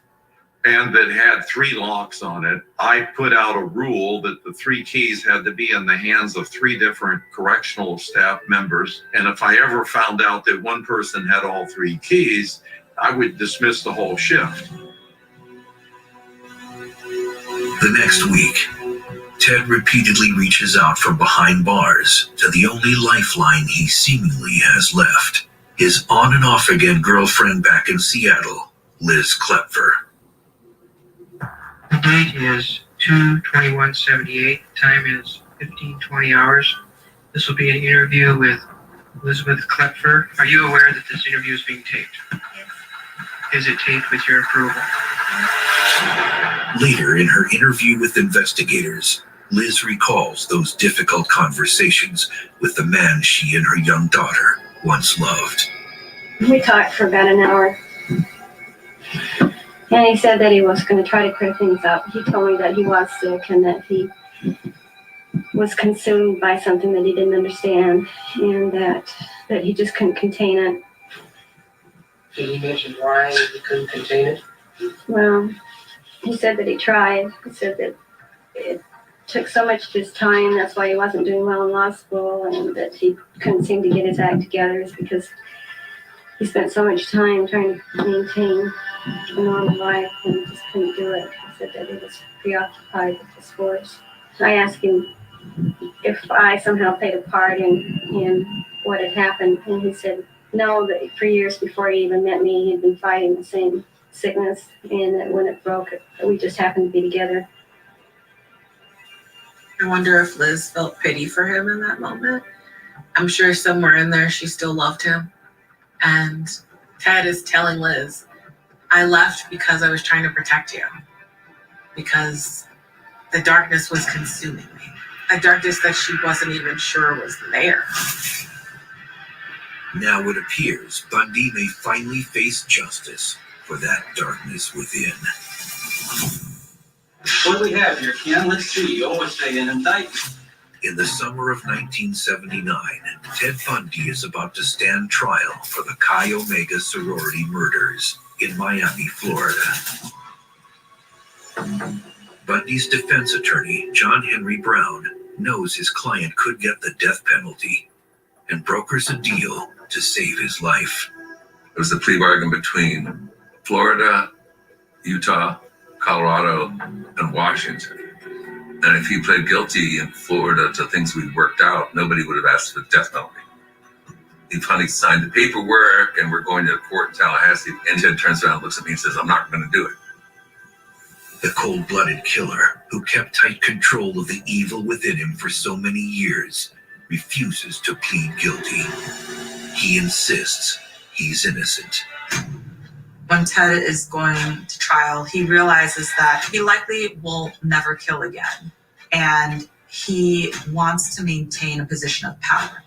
and that had 3 locks on it. I put out a rule that the 3 keys had to be in the hands of 3 different correctional staff members. And if I ever found out that one person had all 3 keys, I would dismiss the whole shift. The next week, Ted repeatedly reaches out from behind bars to the only lifeline he seemingly has left. His on and off again girlfriend back in Seattle, Liz Klepfer. The date is 2/21/78. Time is 15:20 hours. This will be an interview with Elizabeth Klepfer. Are you aware that this interview is being taped? Yes. Is it taped with your approval? Later in her interview with investigators, Liz recalls those difficult conversations with the man she and her young daughter once loved. We talked for about an hour. And he said that he was going to try to clear things up. He told me that he was sick and that he was consumed by something that he didn't understand and that he just couldn't contain it. Did he mention why he couldn't contain it? Well, he said that he tried. He said that it took so much of his time, that's why he wasn't doing well in law school, and that he couldn't seem to get his act together is because he spent so much time trying to maintain a normal life and he just couldn't do it. He said that he was preoccupied with the sports. I asked him if I somehow played a part in what had happened, and he said no, that for years before he even met me, he'd been fighting the same sickness, and that when it broke, we just happened to be together. I wonder if Liz felt pity for him in that moment. I'm sure somewhere in there she still loved him. And Ted is telling Liz, I left because I was trying to protect you. Because the darkness was consuming me. A darkness that she wasn't even sure was there. Now it appears Bundy may finally face justice for that darkness within. What do we have here, Ken? Let's see. You always say an indictment. In the summer of 1979, Ted Bundy is about to stand trial for the Chi Omega sorority murders in Miami, Florida. Bundy's defense attorney, John Henry Brown, knows his client could get the death penalty and brokers a deal to save his life. It was a plea bargain between Florida, Utah, Colorado, and Washington. And if he pled guilty in Florida to things we'd worked out, nobody would have asked for the death penalty. He finally signed the paperwork, and we're going to court in Tallahassee. And Ted turns around and looks at me and says, I'm not going to do it. The cold-blooded killer, who kept tight control of the evil within him for so many years, refuses to plead guilty. He insists he's innocent. When Ted is going to trial, he realizes that he likely will never kill again. And he wants to maintain a position of power.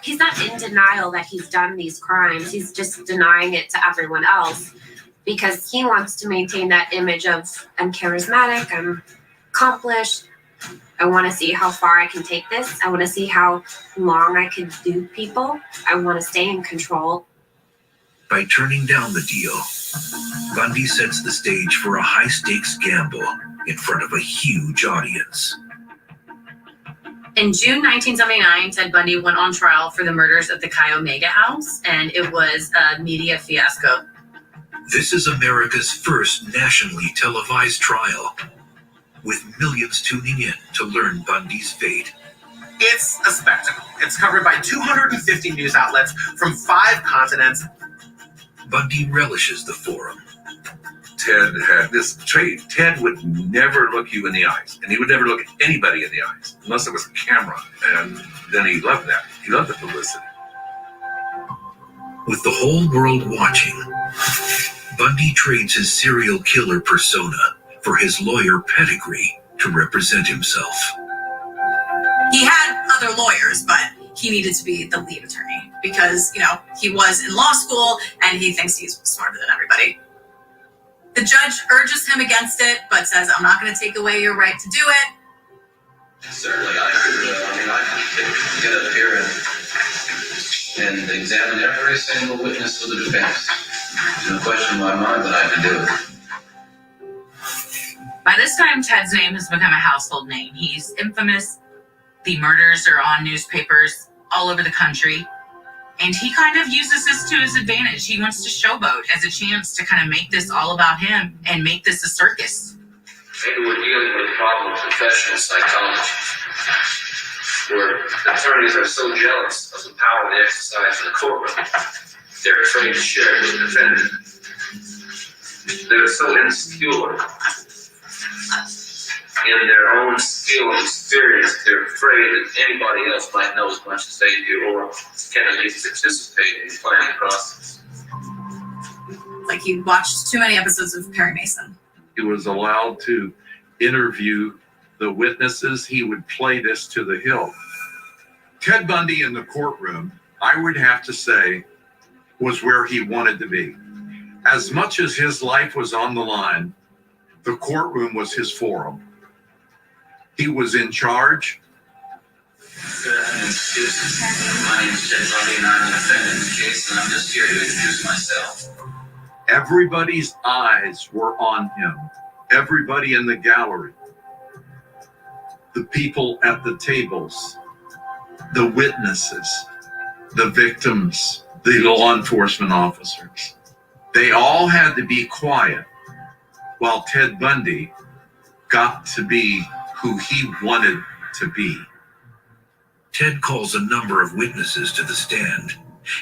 He's not in denial that he's done these crimes. He's just denying it to everyone else because he wants to maintain that image of I'm charismatic, I'm accomplished. I want to see how far I can take this. I want to see how long I can do people. I want to stay in control. By turning down the deal, Bundy sets the stage for a high-stakes gamble in front of a huge audience. In June 1979, Ted Bundy went on trial for the murders at the Chi Omega house, and it was a media fiasco. This is America's first nationally televised trial, with millions tuning in to learn Bundy's fate. It's a spectacle. It's covered by 250 news outlets from 5 continents. Bundy relishes the forum. Ted had this trait. Ted would never look you in the eyes, and he would never look at anybody in the eyes, unless it was a camera. And then he loved that. He loved the publicity. With the whole world watching, Bundy trades his serial killer persona for his lawyer pedigree to represent himself. He had other lawyers, but he needed to be the lead attorney because, he was in law school and he thinks he's smarter than everybody. The judge urges him against it, but says, I'm not going to take away your right to do it. Certainly, I could get up here and examine every single witness of the defense. There's no question in my mind that I can do it. By this time, Ted's name has become a household name. He's infamous. The murders are on newspapers all over the country. And he kind of uses this to his advantage. He wants to showboat as a chance to kind of make this all about him and make this a circus. Maybe we're dealing with a problem of professional psychology, where attorneys are so jealous of the power they exercise in the courtroom, they're afraid to share it with the defendant. They're so insecure in their own skill and experience, they're afraid that anybody else might know as much as they do, or can at least participate in the planning process. Like he watched too many episodes of Perry Mason. He was allowed to interview the witnesses. He would play this to the hilt. Ted Bundy in the courtroom, I would have to say, was where he wanted to be. As much as his life was on the line, the courtroom was his forum. He was in charge. Good afternoon, Susan. My name is Ted Bundy, and I'm the defendant in the case, and I'm just here to introduce myself. Everybody's eyes were on him. Everybody in the gallery. The people at the tables. The witnesses. The victims. The law enforcement officers. They all had to be quiet while Ted Bundy got to be who he wanted to be. Ted calls a number of witnesses to the stand,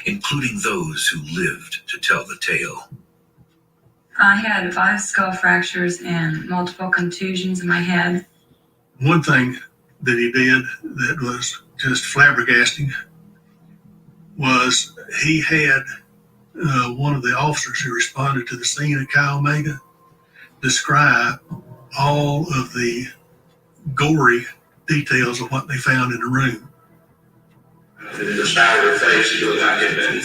including those who lived to tell the tale. I had 5 skull fractures and multiple contusions in my head. One thing that he did that was just flabbergasting was he had one of the officers who responded to the scene at Chi Omega describe all of the gory details of what they found in the room. In the side of the face, he looked like it had been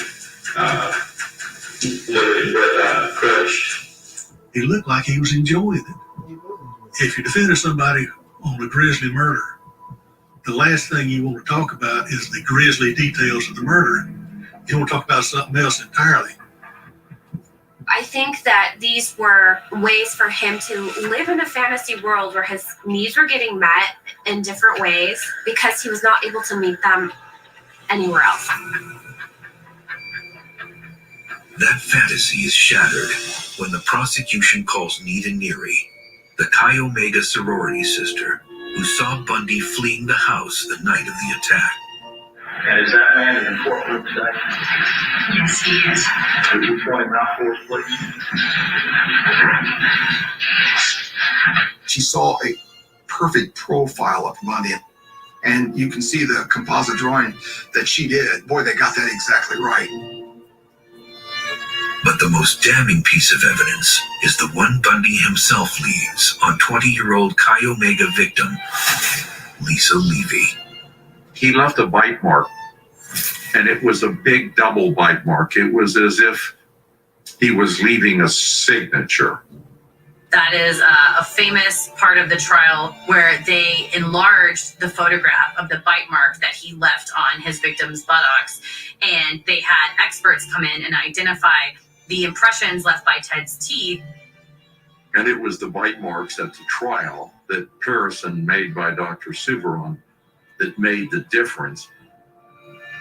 crushed. He looked like he was enjoying it. If you're defending somebody on a grisly murder, the last thing you want to talk about is the grisly details of the murder. You want to talk about something else entirely. I think that these were ways for him to live in a fantasy world where his needs were getting met in different ways because he was not able to meet them anywhere else. That fantasy is shattered when the prosecution calls Nita Neary, the Chi Omega sorority sister who saw Bundy fleeing the house the night of the attack. And is that man in courtroom today? Yes, he is. Would you point him out for us, please? She saw a perfect profile of Bundy, and you can see the composite drawing that she did. Boy, they got that exactly right. But the most damning piece of evidence is the one Bundy himself leaves on 20-year-old Chi Omega victim, Lisa Levy. He left a bite mark, and it was a big double bite mark. It was as if he was leaving a signature. That is a famous part of the trial where they enlarged the photograph of the bite mark that he left on his victim's buttocks. And they had experts come in and identify the impressions left by Ted's teeth. And it was the bite marks at the trial that comparison made by Dr. Suveron that made the difference.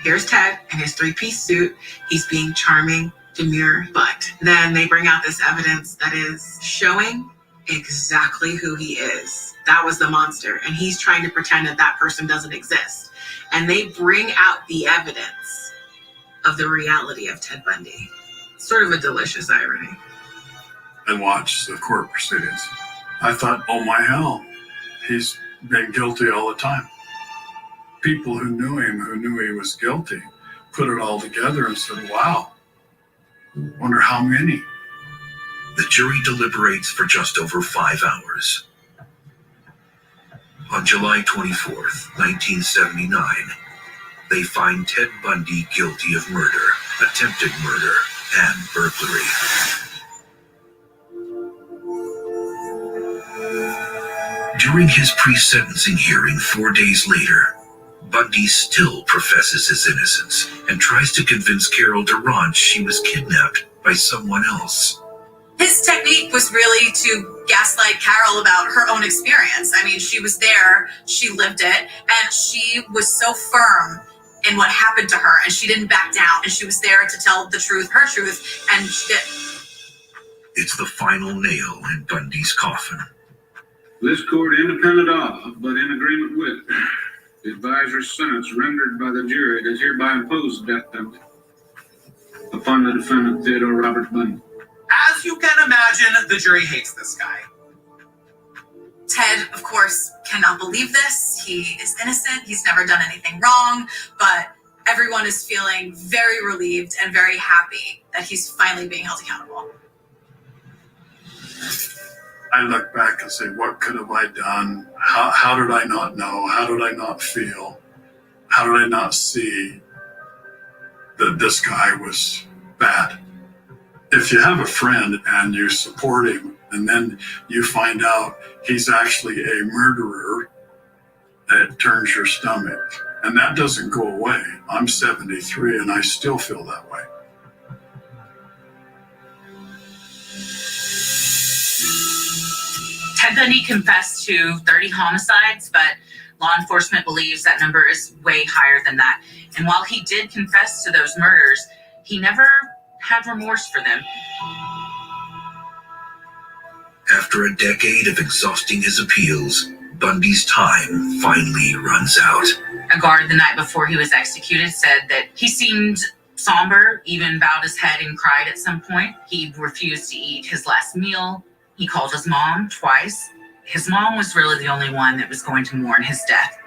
Here's Ted in his 3-piece suit. He's being charming, demure, but then they bring out this evidence that is showing exactly who he is. That was the monster, and he's trying to pretend that that person doesn't exist. And they bring out the evidence of the reality of Ted Bundy. Sort of a delicious irony. And watched the court proceedings. I thought, oh my hell, he's been guilty all the time. People who knew him, who knew he was guilty, put it all together and said, wow, wonder how many. The jury deliberates for just over 5 hours. On July 24th, 1979, they find Ted Bundy guilty of murder, attempted murder, and burglary. During his pre-sentencing hearing 4 days later, Bundy still professes his innocence and tries to convince Carol Durant she was kidnapped by someone else. His technique was really to gaslight Carol about her own experience. I mean, she was there, she lived it, and she was so firm in what happened to her, and she didn't back down, and she was there to tell the truth, her truth, and she did. It's the final nail in Bundy's coffin. This court, independent of, but in agreement with, the advisory sentence rendered by the jury does hereby impose the death penalty upon the defendant, Theodore Robert Bundy. As you can imagine, the jury hates this guy. Ted, of course, cannot believe this. He is innocent. He's never done anything wrong, but everyone is feeling very relieved and very happy that he's finally being held accountable. I look back and say, what could have I done? How did I not know? How did I not feel? How did I not see that this guy was bad? If you have a friend and you support him, and then you find out he's actually a murderer, it turns your stomach. And that doesn't go away. I'm 73 and I still feel that way. Ted Bundy confessed to 30 homicides, but law enforcement believes that number is way higher than that. And while he did confess to those murders, he never had remorse for them. After a decade of exhausting his appeals, Bundy's time finally runs out. A guard the night before he was executed said that he seemed somber, even bowed his head and cried at some point. He refused to eat his last meal. He called his mom twice. His mom was really the only one that was going to mourn his death.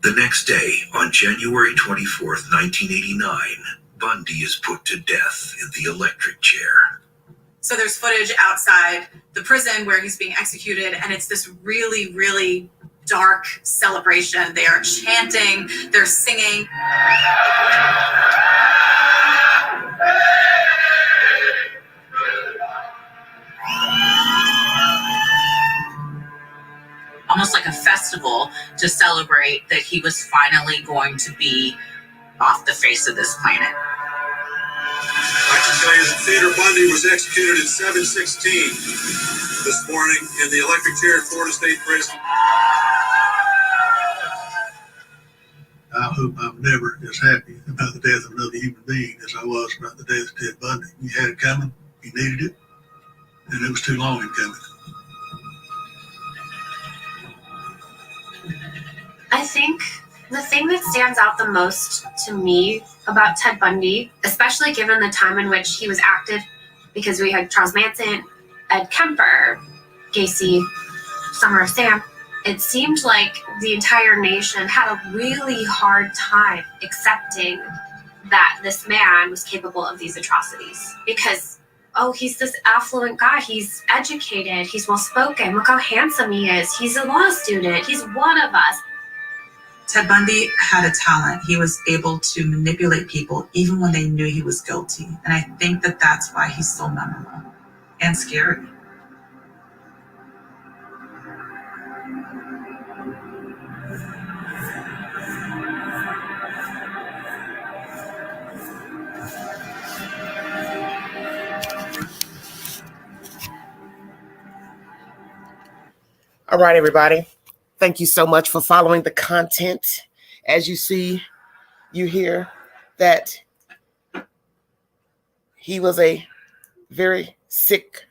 The next day, on January 24th, 1989, Bundy is put to death in the electric chair. So there's footage outside the prison where he's being executed, and it's this really, really dark celebration. They are chanting, they're singing. Almost like a festival to celebrate that he was finally going to be off the face of this planet. I can tell you that Theodore Bundy was executed at 7:16 this morning in the electric chair at Florida State Prison. I hope I'm never as happy about the death of another human being as I was about the death of Ted Bundy. He had it coming, he needed it, and it was too long in coming. I think the thing that stands out the most to me about Ted Bundy, especially given the time in which he was active, because we had Charles Manson, Ed Kemper, Gacy, Summer of Sam, it seemed like the entire nation had a really hard time accepting that this man was capable of these atrocities. Because, oh, he's this affluent guy. He's educated. He's well-spoken. Look how handsome he is. He's a law student. He's one of us. Ted Bundy had a talent. He was able to manipulate people even when they knew he was guilty. And I think that that's why he's so memorable and scary. All right, everybody. Thank you so much for following the content. As you see, you hear that he was a very sick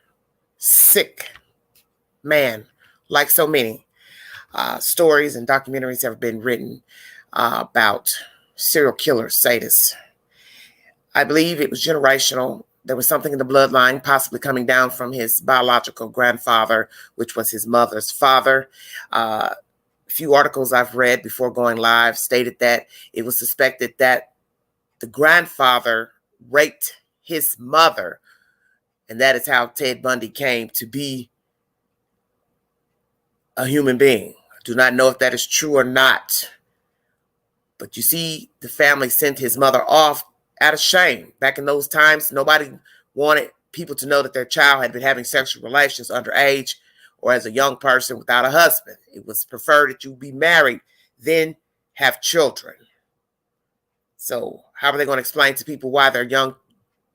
man, like so many stories and documentaries have been written about serial killer sadists. I believe it was generational. There was something in the bloodline, possibly coming down from his biological grandfather, which was his mother's father. A few articles I've read before going live stated that it was suspected that the grandfather raped his mother, and that is how Ted Bundy came to be a human being. I do not know if that is true or not, but you see, the family sent his mother off out of shame. Back in those times, nobody wanted people to know that their child had been having sexual relations underage or as a young person without a husband. It was preferred that you be married, then have children. So how are they going to explain to people why their young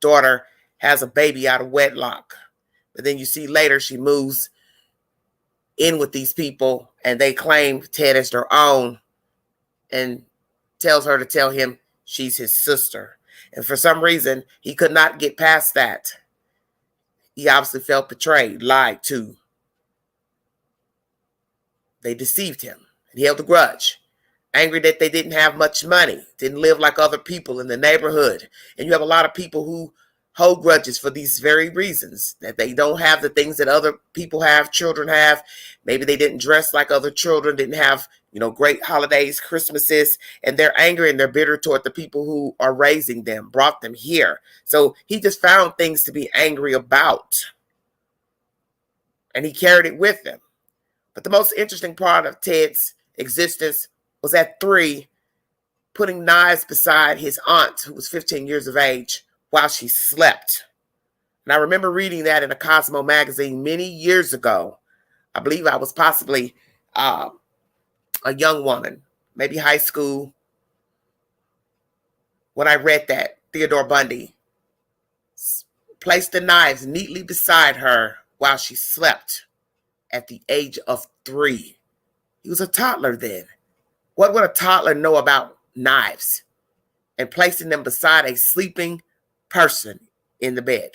daughter has a baby out of wedlock? But then you see later she moves in with these people and they claim Ted as their own and tells her to tell him she's his sister. And for some reason, he could not get past that. He obviously felt betrayed, lied to. They deceived him. He held a grudge. Angry that they didn't have much money, didn't live like other people in the neighborhood. And you have a lot of people who hold grudges for these very reasons, that they don't have the things that other people have, children have. Maybe they didn't dress like other children, didn't have, great holidays, Christmases, and they're angry and they're bitter toward the people who are raising them, brought them here. So he just found things to be angry about, and he carried it with him. But the most interesting part of Ted's existence was at 3, putting knives beside his aunt, who was 15 years of age, while she slept. And I remember reading that in a Cosmo magazine many years ago. I believe I was possibly a young woman, maybe high school, when I read that. Theodore Bundy placed the knives neatly beside her while she slept at the age of 3. He was a toddler then. What would a toddler know about knives and placing them beside a sleeping person in the bed?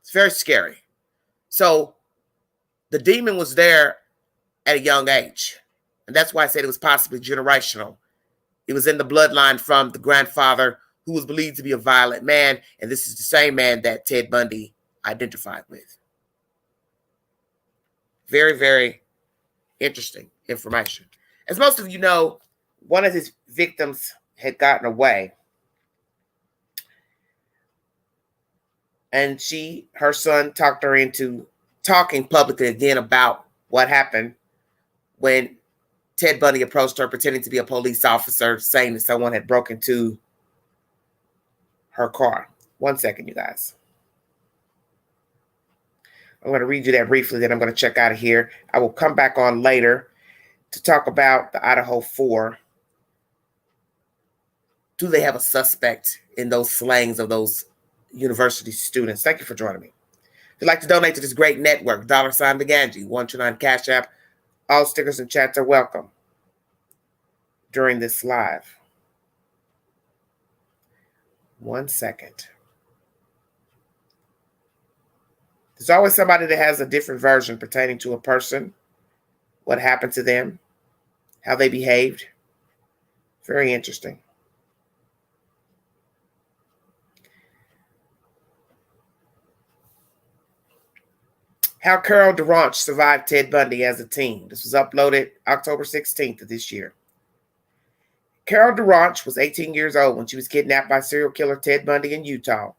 It's very scary. So the demon was there at a young age. And that's why I said it was possibly generational. It was in the bloodline from the grandfather, who was believed to be a violent man. And this is the same man that Ted Bundy identified with. Very, very interesting information. As most of you know, one of his victims had gotten away. And her son talked her into talking publicly again about what happened when Ted Bundy approached her pretending to be a police officer, saying that someone had broken into her car. 1 second, you guys. I'm going to read you that briefly, then I'm going to check out of here. I will come back on later to talk about the Idaho 4. Do they have a suspect in those slayings of those university students? Thank you for joining me. If you'd like to donate to this great network, $sign Beganji, 129 Cash App. All stickers and chats are welcome during this live. 1 second. There's always somebody that has a different version pertaining to a person, what happened to them, how they behaved. Very interesting. How Carol DeRanch survived Ted Bundy as a teen. This was uploaded October 16th of this year. Carol DeRanch was 18 years old when she was kidnapped by serial killer Ted Bundy in Utah.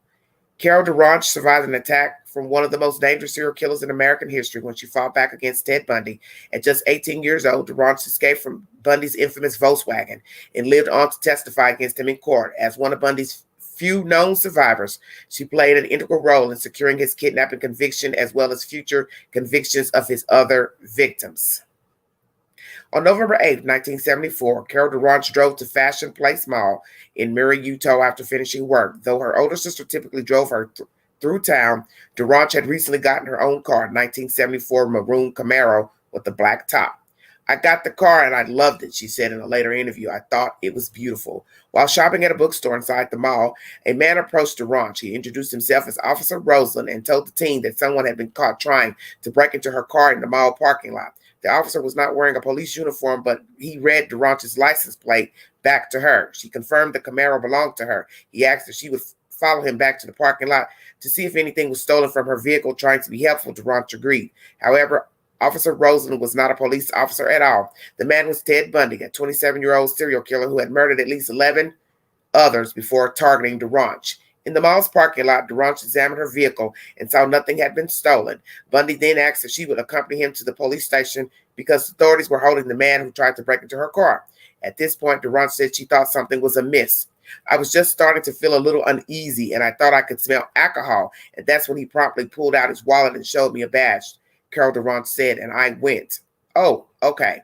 Carol DeRanch survived an attack from one of the most dangerous serial killers in American history when she fought back against Ted Bundy. At just 18 years old, DeRanch escaped from Bundy's infamous Volkswagen and lived on to testify against him in court. As one of Bundy's few known survivors, she played an integral role in securing his kidnapping conviction as well as future convictions of his other victims. On November 8, 1974, Carol DeRanch drove to Fashion Place Mall in Murray, Utah after finishing work. Though her older sister typically drove her through town, DeRanch had recently gotten her own car, 1974 maroon Camaro with a black top. I got the car and I loved it, she said in a later interview. I thought it was beautiful. While shopping at a bookstore inside the mall, a man approached DeRanch. He introduced himself as Officer Roseland and told the teen that someone had been caught trying to break into her car in the mall parking lot. The officer was not wearing a police uniform, but he read Durant's license plate back to her. She confirmed the Camaro belonged to her. He asked if she would follow him back to the parking lot to see if anything was stolen from her vehicle. Trying to be helpful, Durant agreed. However, Officer Rosen was not a police officer at all. The man was Ted Bundy, a 27-year-old serial killer who had murdered at least 11 others before targeting Durant. In the mall's parking lot, Durant examined her vehicle and saw nothing had been stolen. Bundy then asked if she would accompany him to the police station because authorities were holding the man who tried to break into her car. At this point, Durant said she thought something was amiss. I was just starting to feel a little uneasy, and I thought I could smell alcohol, and that's when he promptly pulled out his wallet and showed me a badge, Carol Durant said, and I went, "Oh, okay."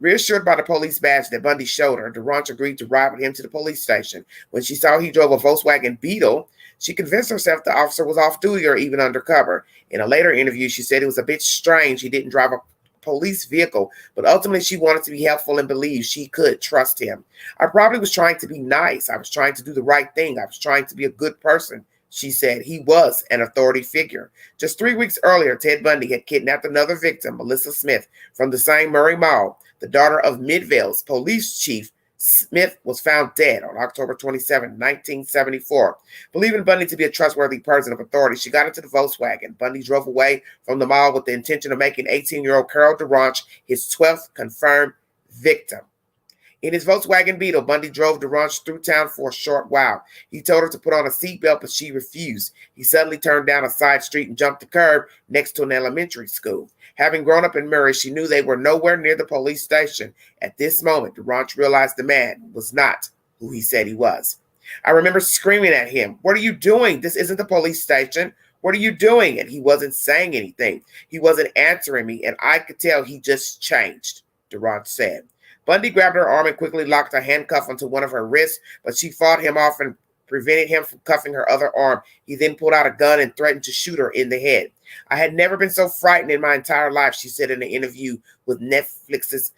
Reassured by the police badge that Bundy showed her, Durant agreed to ride with him to the police station. When she saw he drove a Volkswagen Beetle, she convinced herself the officer was off duty or even undercover. In a later interview, she said it was a bit strange he didn't drive a police vehicle, but ultimately she wanted to be helpful and believed she could trust him. I probably was trying to be nice. I was trying to do the right thing. I was trying to be a good person, she said. He was an authority figure. Just 3 weeks earlier, Ted Bundy had kidnapped another victim, Melissa Smith, from the same Murray Mall. The daughter of Midvale's police chief, Smith, was found dead on October 27, 1974. Believing Bundy to be a trustworthy person of authority, she got into the Volkswagen. Bundy drove away from the mall with the intention of making 18-year-old Carol Durant his 12th confirmed victim. In his Volkswagen Beetle, Bundy drove Durant through town for a short while. He told her to put on a seatbelt, but she refused. He suddenly turned down a side street and jumped the curb next to an elementary school. Having grown up in Murray, she knew they were nowhere near the police station. At this moment, Durant realized the man was not who he said he was. I remember screaming at him, "What are you doing? This isn't the police station. What are you doing?" And he wasn't saying anything. He wasn't answering me, and I could tell he just changed, Durant said. Bundy grabbed her arm and quickly locked a handcuff onto one of her wrists, but she fought him off and prevented him from cuffing her other arm. He then pulled out a gun and threatened to shoot her in the head. I had never been so frightened in my entire life, she said in an interview with Netflix's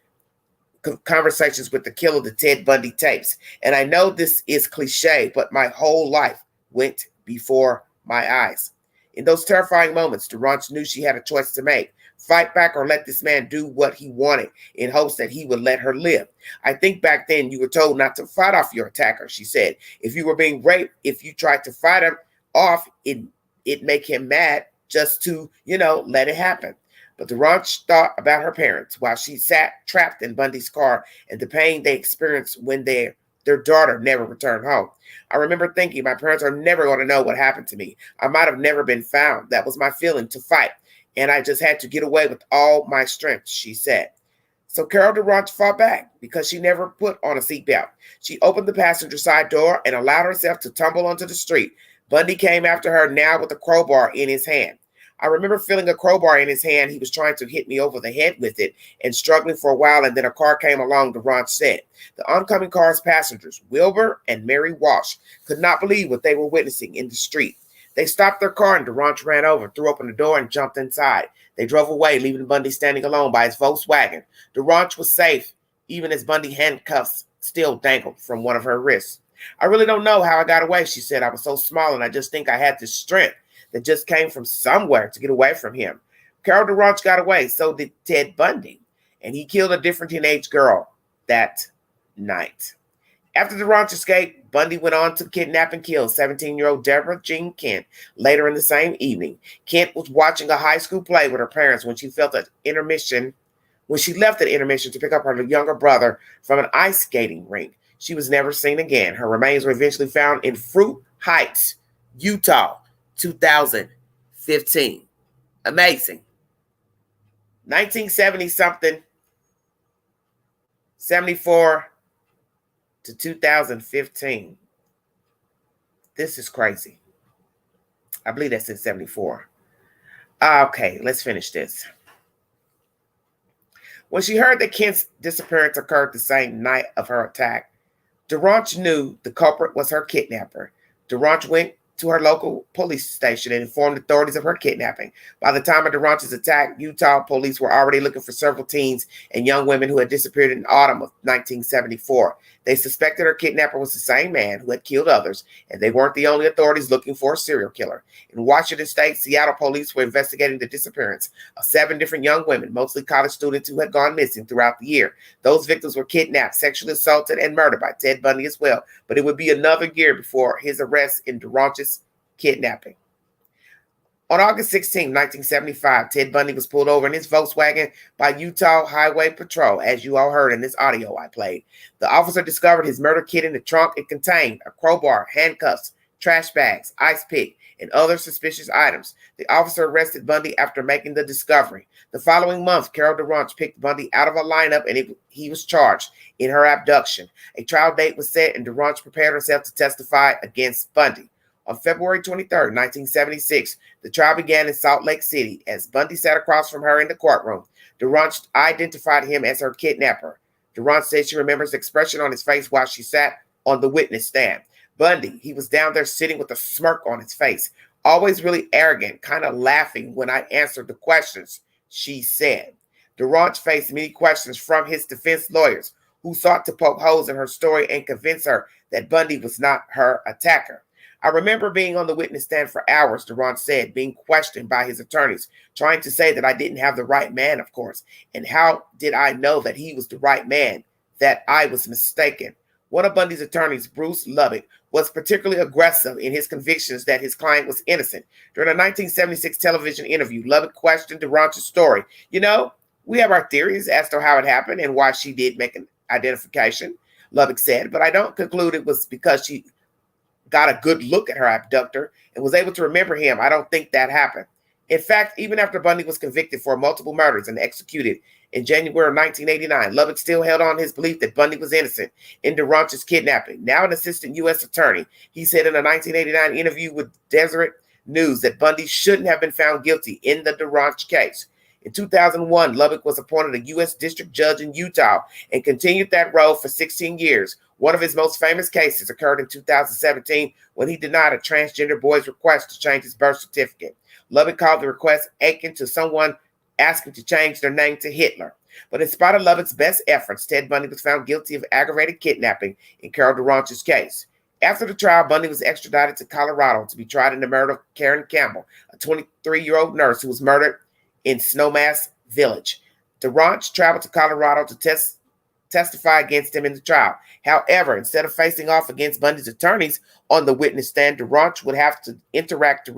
Conversations with the Killer, the Ted Bundy tapes. And I know this is cliche, but my whole life went before my eyes. In those terrifying moments, Durant knew she had a choice to make. Fight back or let this man do what he wanted in hopes that he would let her live. I think back then you were told not to fight off your attacker, she said. If you were being raped, if you tried to fight him off, it'd make him mad just to, let it happen. But Durant thought about her parents while she sat trapped in Bundy's car and the pain they experienced when their daughter never returned home. I remember thinking my parents are never going to know what happened to me. I might have never been found. That was my feeling, to fight. And I just had to get away with all my strength, she said. So Carol Durant fought back because she never put on a seatbelt. She opened the passenger side door and allowed herself to tumble onto the street. Bundy came after her, now with a crowbar in his hand. I remember feeling a crowbar in his hand. He was trying to hit me over the head with it and struggling for a while, and then a car came along, Durant said. The oncoming car's passengers, Wilbur and Mary Walsh, could not believe what they were witnessing in the street. They stopped their car and Durant ran over, threw open the door, and jumped inside. They drove away, leaving Bundy standing alone by his Volkswagen. Durant was safe, even as Bundy handcuffs still dangled from one of her wrists. I really don't know how I got away, she said. I was so small, and I just think I had this strength that just came from somewhere to get away from him. Carol Durant got away, so did Ted Bundy, and he killed a different teenage girl that night. After Durant escaped, Bundy went on to kidnap and kill 17-year-old Deborah Jean Kent later in the same evening. Kent was watching a high school play with her parents when she left at intermission to pick up her younger brother from an ice skating rink. She was never seen again. Her remains were eventually found in Fruit Heights, Utah, 2015. Amazing. 1970-something, 74 to 2015. This is crazy. I believe that's in 74. Okay, let's finish this. When she heard that Kent's disappearance occurred the same night of her attack, Durant knew the culprit was her kidnapper. Durant went to her local police station and informed authorities of her kidnapping. By the time of Durant's attack, Utah police were already looking for several teens and young women who had disappeared in autumn of 1974. They suspected her kidnapper was the same man who had killed others, and they weren't the only authorities looking for a serial killer. In Washington State, Seattle police were investigating the disappearance of 7 different young women, mostly college students who had gone missing throughout the year. Those victims were kidnapped, sexually assaulted, and murdered by Ted Bundy as well, but it would be another year before his arrest in DeRonch's kidnapping. On August 16, 1975, Ted Bundy was pulled over in his Volkswagen by Utah Highway Patrol, as you all heard in this audio I played. The officer discovered his murder kit in the trunk. It contained a crowbar, handcuffs, trash bags, ice pick, and other suspicious items. The officer arrested Bundy after making the discovery. The following month, Carol DeRonch picked Bundy out of a lineup, and he was charged in her abduction. A trial date was set, and DeRonch prepared herself to testify against Bundy. On February 23, 1976, the trial began in Salt Lake City. As Bundy sat across from her in the courtroom, DeRonch identified him as her kidnapper. DeRonch said she remembers the expression on his face while she sat on the witness stand. Bundy, he was down there sitting with a smirk on his face, always really arrogant, kind of laughing when I answered the questions, she said. DeRonch faced many questions from his defense lawyers, who sought to poke holes in her story and convince her that Bundy was not her attacker. I remember being on the witness stand for hours, DeRonch said, being questioned by his attorneys, trying to say that I didn't have the right man, of course. And how did I know that he was the right man? That I was mistaken. One of Bundy's attorneys, Bruce Lubbock, was particularly aggressive in his convictions that his client was innocent. During a 1976 television interview, Lubbock questioned DeRonch's story. You know, we have our theories as to how it happened and why she did make an identification, Lubbock said, but I don't conclude it was because she got a good look at her abductor and was able to remember him. I don't think that happened. In fact, even after Bundy was convicted for multiple murders and executed in January of 1989, Lubbock still held on his belief that Bundy was innocent in DeRonch's kidnapping. Now an assistant U.S. attorney, he said in a 1989 interview with Deseret News that Bundy shouldn't have been found guilty in the DeRonch case. In 2001, Lubbock was appointed a U.S. district judge in Utah and continued that role for 16 years. One of his most famous cases occurred in 2017 when he denied a transgender boy's request to change his birth certificate. Lubbock called the request akin to someone asking to change their name to Hitler. But in spite of Lubbock's best efforts, Ted Bundy was found guilty of aggravated kidnapping in Carol DeRonch's case. After the trial, Bundy was extradited to Colorado to be tried in the murder of Karen Campbell, a 23-year-old nurse who was murdered in Snowmass Village. DeRonch traveled to Colorado to testify against him in the trial. However, instead of facing off against Bundy's attorneys on the witness stand, DeRonch would have to interact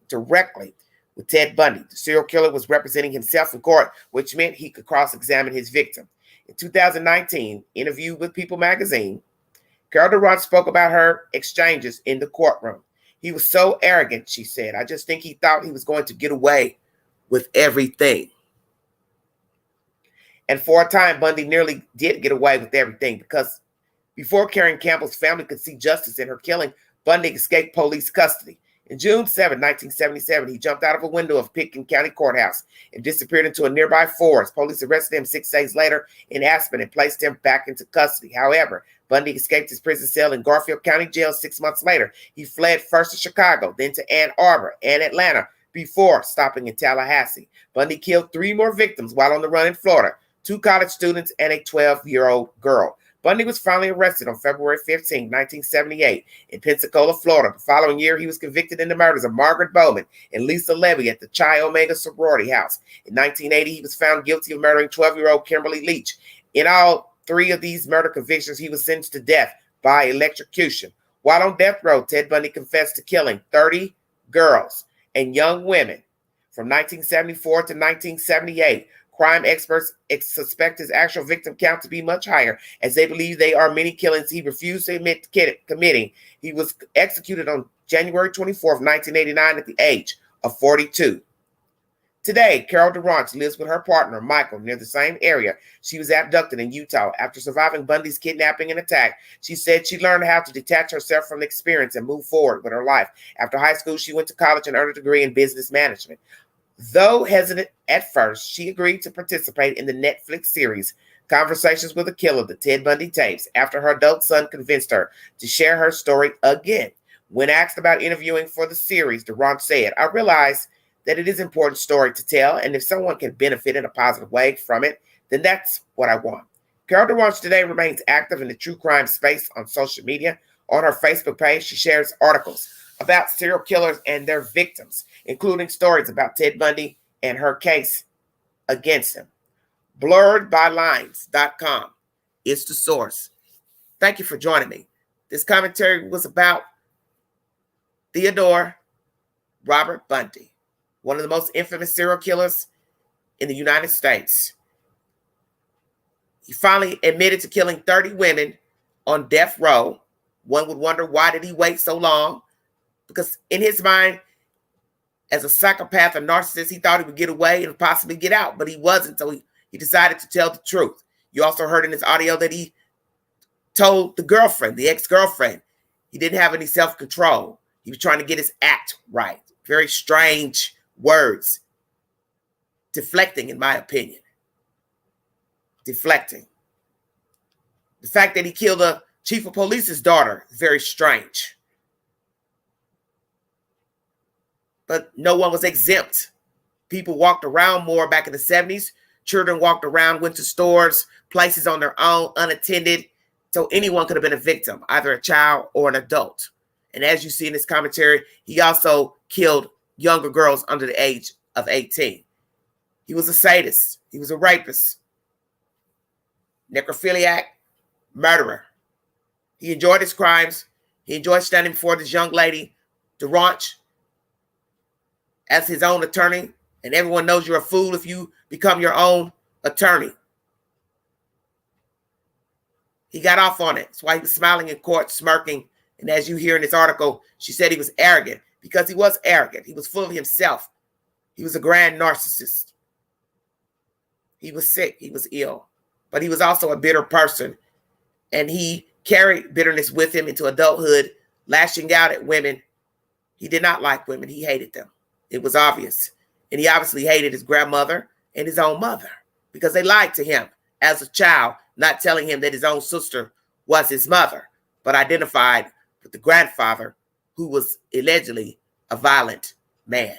directly with Ted Bundy. The serial killer was representing himself in court, which meant he could cross-examine his victim. In 2019, interview with People magazine, Carol DeRonch spoke about her exchanges in the courtroom. He was so arrogant, she said. I just think he thought he was going to get away with everything. And for a time, Bundy nearly did get away with everything because before Karen Campbell's family could see justice in her killing, Bundy escaped police custody. In June 7, 1977, he jumped out of a window of Pitkin County Courthouse and disappeared into a nearby forest. Police arrested him 6 days later in Aspen and placed him back into custody. However, Bundy escaped his prison cell in Garfield County Jail 6 months later. He fled first to Chicago, then to Ann Arbor and Atlanta before stopping in Tallahassee. Bundy killed 3 more victims while on the run in Florida, 2 college students and a 12-year-old girl. Bundy was finally arrested on February 15, 1978 in Pensacola, Florida. The following year, he was convicted in the murders of Margaret Bowman and Lisa Levy at the Chi Omega sorority house. In 1980, he was found guilty of murdering 12-year-old Kimberly Leach. In all 3 of these murder convictions, he was sentenced to death by electrocution. While on death row, Ted Bundy confessed to killing 30 girls and young women from 1974 to 1978. Crime experts suspect his actual victim count to be much higher, as they believe they are many killings he refused to admit to committing. He was executed on January 24th, 1989 at the age of 42. Today, Carol DeRonch lives with her partner, Michael, near the same area. She was abducted in Utah. After surviving Bundy's kidnapping and attack, she said she learned how to detach herself from the experience and move forward with her life. After high school, she went to college and earned a degree in business management. Though hesitant at first, she agreed to participate in the Netflix series Conversations with a Killer, the Ted Bundy tapes, after her adult son convinced her to share her story again. When asked about interviewing for the series, DeRonch said, I realize that it is an important story to tell, and if someone can benefit in a positive way from it, then that's what I want. Carol DeRonch today remains active in the true crime space on social media. On her Facebook page, she shares articles about serial killers and their victims, including stories about Ted Bundy and her case against him. Blurredbylines.com is the source. Thank you for joining me. This commentary was about Theodore Robert Bundy, one of the most infamous serial killers in the United States. He finally admitted to killing 30 women on death row. One would wonder, why did he wait so long? Because in his mind, as a psychopath or narcissist, he thought he would get away and possibly get out, but he wasn't, so he decided to tell the truth. You also heard in his audio that he told the girlfriend, the ex-girlfriend, he didn't have any self-control. He was trying to get his act right. Very strange words. Deflecting, in my opinion. Deflecting. The fact that he killed the chief of police's daughter is very strange. But no one was exempt. People walked around more back in the 70s. Children walked around, went to stores, places on their own, unattended. So anyone could have been a victim, either a child or an adult. And as you see in this commentary, he also killed younger girls under the age of 18. He was a sadist. He was a rapist. Necrophiliac, murderer. He enjoyed his crimes. He enjoyed standing before this young lady, DeRonch, as his own attorney. And everyone knows you're a fool if you become your own attorney. He got off on it. That's why he was smiling in court, smirking. And as you hear in this article, she said he was arrogant because he was arrogant. He was full of himself. He was a grand narcissist. He was sick. He was ill. But he was also a bitter person. And he carried bitterness with him into adulthood, lashing out at women. He did not like women. He hated them. It was obvious. And he obviously hated his grandmother and his own mother because they lied to him as a child, not telling him that his own sister was his mother, but identified with the grandfather who was allegedly a violent man.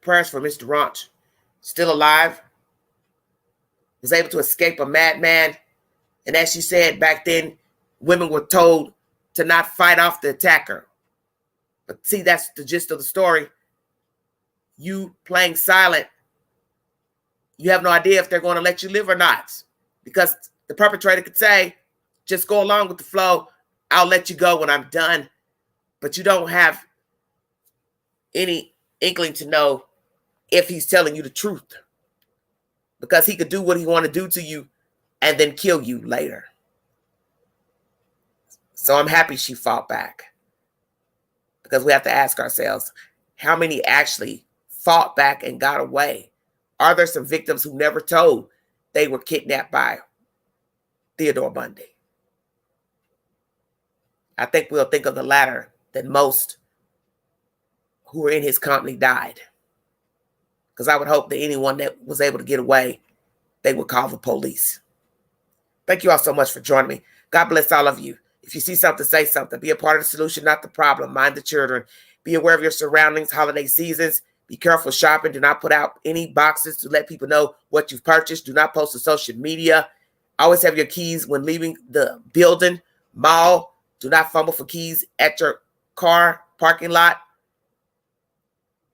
Prayers for Mr. DeRonch. Still alive. Was able to escape a madman. And as she said, back then, women were told to not fight off the attacker. But see, that's the gist of the story. You playing silent, you have no idea if they're going to let you live or not. Because the perpetrator could say, just go along with the flow. I'll let you go when I'm done. But you don't have any inkling to know if he's telling you the truth. Because he could do what he want to do to you and then kill you later. So I'm happy she fought back. Because we have to ask ourselves, how many actually fought back and got away? Are there some victims who never told they were kidnapped by Theodore Bundy? I think we'll think of the latter, that most who were in his company died. Because I would hope that anyone that was able to get away, they would call the police. Thank you all so much for joining me. God bless all of you. If you see something, say something. Be a part of the solution, not the problem. Mind the children. Be aware of your surroundings, holiday seasons. Be careful shopping. Do not put out any boxes to let people know what you've purchased. Do not post to social media. Always have your keys when leaving the building, mall. Do not fumble for keys at your car parking lot.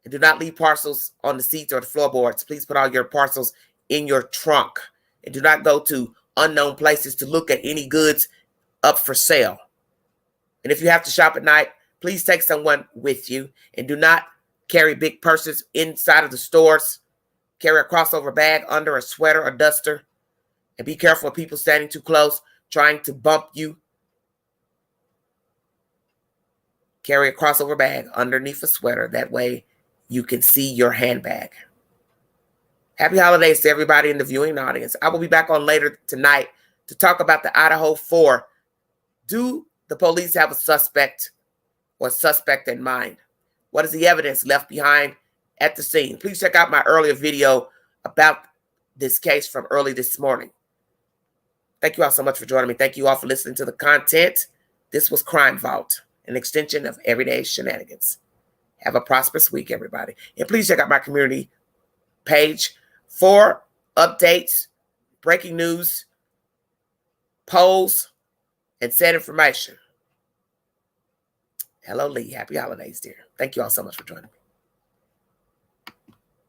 And do not leave parcels on the seats or the floorboards. Please put all your parcels in your trunk. And do not go to unknown places to look at any goods up for sale. And if you have to shop at night, please take someone with you. And do not carry big purses inside of the stores. Carry a crossover bag under a sweater or duster. And be careful of people standing too close, trying to bump you. Carry a crossover bag underneath a sweater. That way you can see your handbag. Happy holidays to everybody in the viewing audience. I will be back on later tonight to talk about the Idaho 4. Do the police have a suspect or suspect in mind? What is the evidence left behind at the scene? Please check out my earlier video about this case from early this morning. Thank you all so much for joining me. Thank you all for listening to the content. This was Crime Vault, an extension of Everyday Shenanigans. Have a prosperous week, everybody. And please check out my community page for updates, breaking news, polls, and said information. Hello, Lee. Happy holidays, dear. Thank you all so much for joining me.